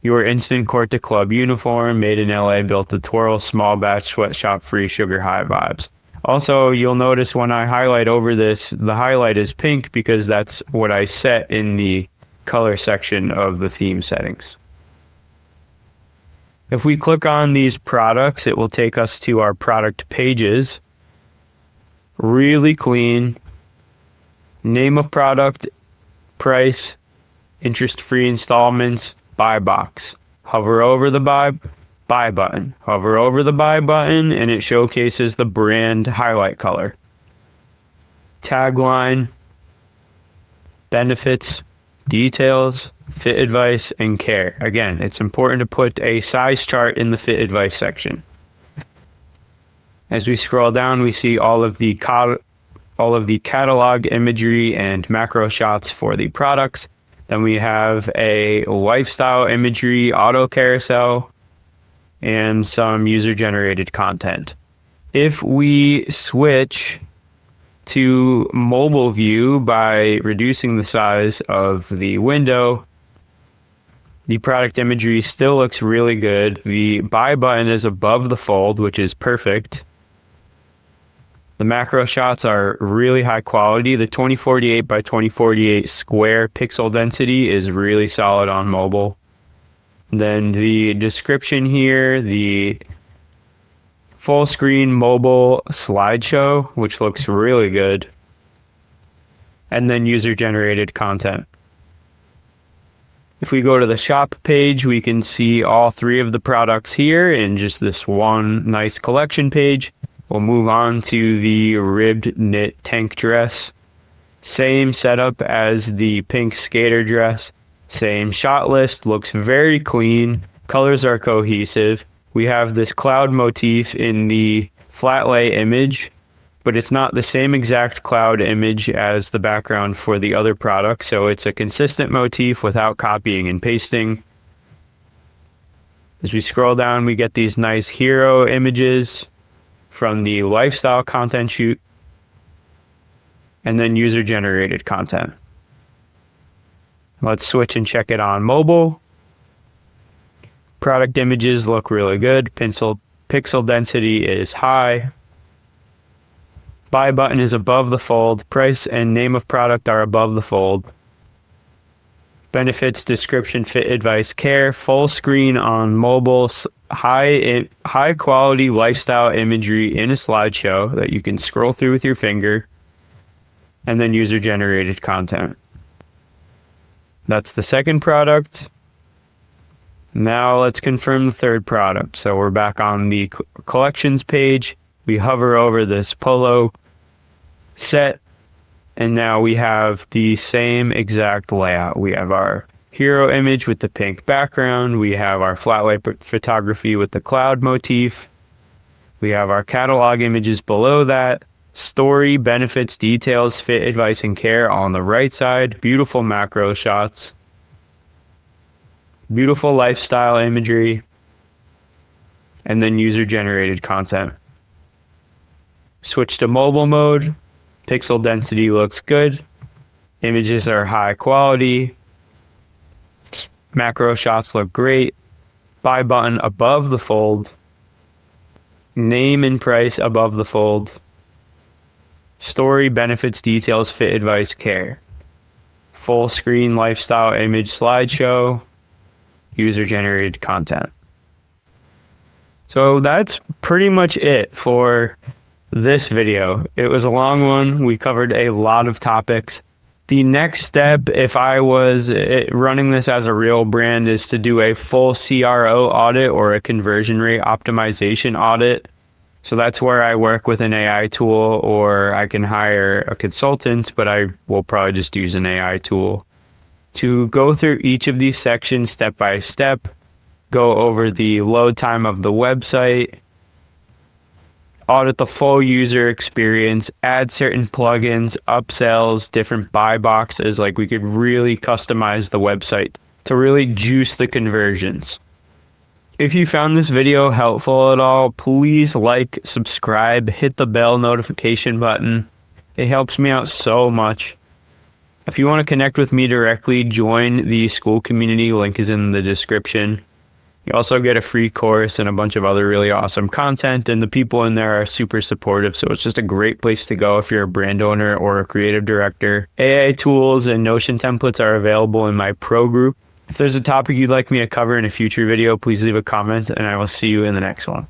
your instant court to club uniform, made in LA, built to twirl, small batch, sweatshop free, sugar high vibes. Also, you'll notice when I highlight over this, the highlight is pink because that's what I set in the color section of the theme settings. If we click on these products, it will take us to our product pages. Really clean. Name of product, price, interest-free installments, buy box. Hover over the buy button. Hover over the buy button and it showcases the brand highlight color. Tagline, benefits, details, fit advice, and care. Again, it's important to put a size chart in the fit advice section. As we scroll down, we see all of the catalog imagery and macro shots for the products. Then we have a lifestyle imagery auto carousel and some user-generated content. If we switch to mobile view by reducing the size of the window, the product imagery still looks really good. The buy button is above the fold, which is perfect. The macro shots are really high quality. The 2048 by 2048 square pixel density is really solid on mobile. Then the description here, the full screen mobile slideshow, which looks really good. And then user generated content. If we go to the shop page, we can see all 3 of the products here in just this one nice collection page. We'll move on to the ribbed knit tank dress. Same setup as the pink skater dress. Same shot list, looks very clean. Colors are cohesive. We have this cloud motif in the flat lay image, but it's not the same exact cloud image as the background for the other product, so it's a consistent motif without copying and pasting. As we scroll down, we get these nice hero images from the lifestyle content shoot, and then user-generated content. Let's switch and check it on mobile. Product images look really good. Pixel density is high. Buy button is above the fold. Price and name of product are above the fold. Benefits, description, fit, advice, care. Full screen on mobile. High quality lifestyle imagery in a slideshow that you can scroll through with your finger. And then user generated content. That's the second product. Now let's confirm the third product. So we're back on the collections page. We hover over this polo set, and now we have the same exact layout. We have our hero image with the pink background. We have our flat light photography with the cloud motif. We have our catalog images below that. Story, benefits, details, fit, advice, and care on the right side. Beautiful macro shots. Beautiful lifestyle imagery. And then user-generated content. Switch to mobile mode. Pixel density looks good. Images are high quality. Macro shots look great. Buy button above the fold. Name and price above the fold. Story, benefits, details, fit, advice, care. Full screen lifestyle image slideshow. User-generated content. So that's pretty much it for this video. It was a long one. We covered a lot of topics. The next step, if I was running this as a real brand, is to do a full CRO audit or a conversion rate optimization audit. So that's where I work with an AI tool, or I can hire a consultant, but I will probably just use an AI tool to go through each of these sections step by step, go over the load time of the website, audit the full user experience, add certain plugins, upsells, different buy boxes. Like, we could really customize the website to really juice the conversions. If you found this video helpful at all, please like, subscribe, hit the bell notification button. It helps me out so much. If you want to connect with me directly, join the Skool community. Link is in the description. You also get a free course and a bunch of other really awesome content, and the people in there are super supportive, so it's just a great place to go if you're a brand owner or a creative director. AI tools and Notion templates are available in my pro group. If there's a topic you'd like me to cover in a future video, please leave a comment, and I will see you in the next one.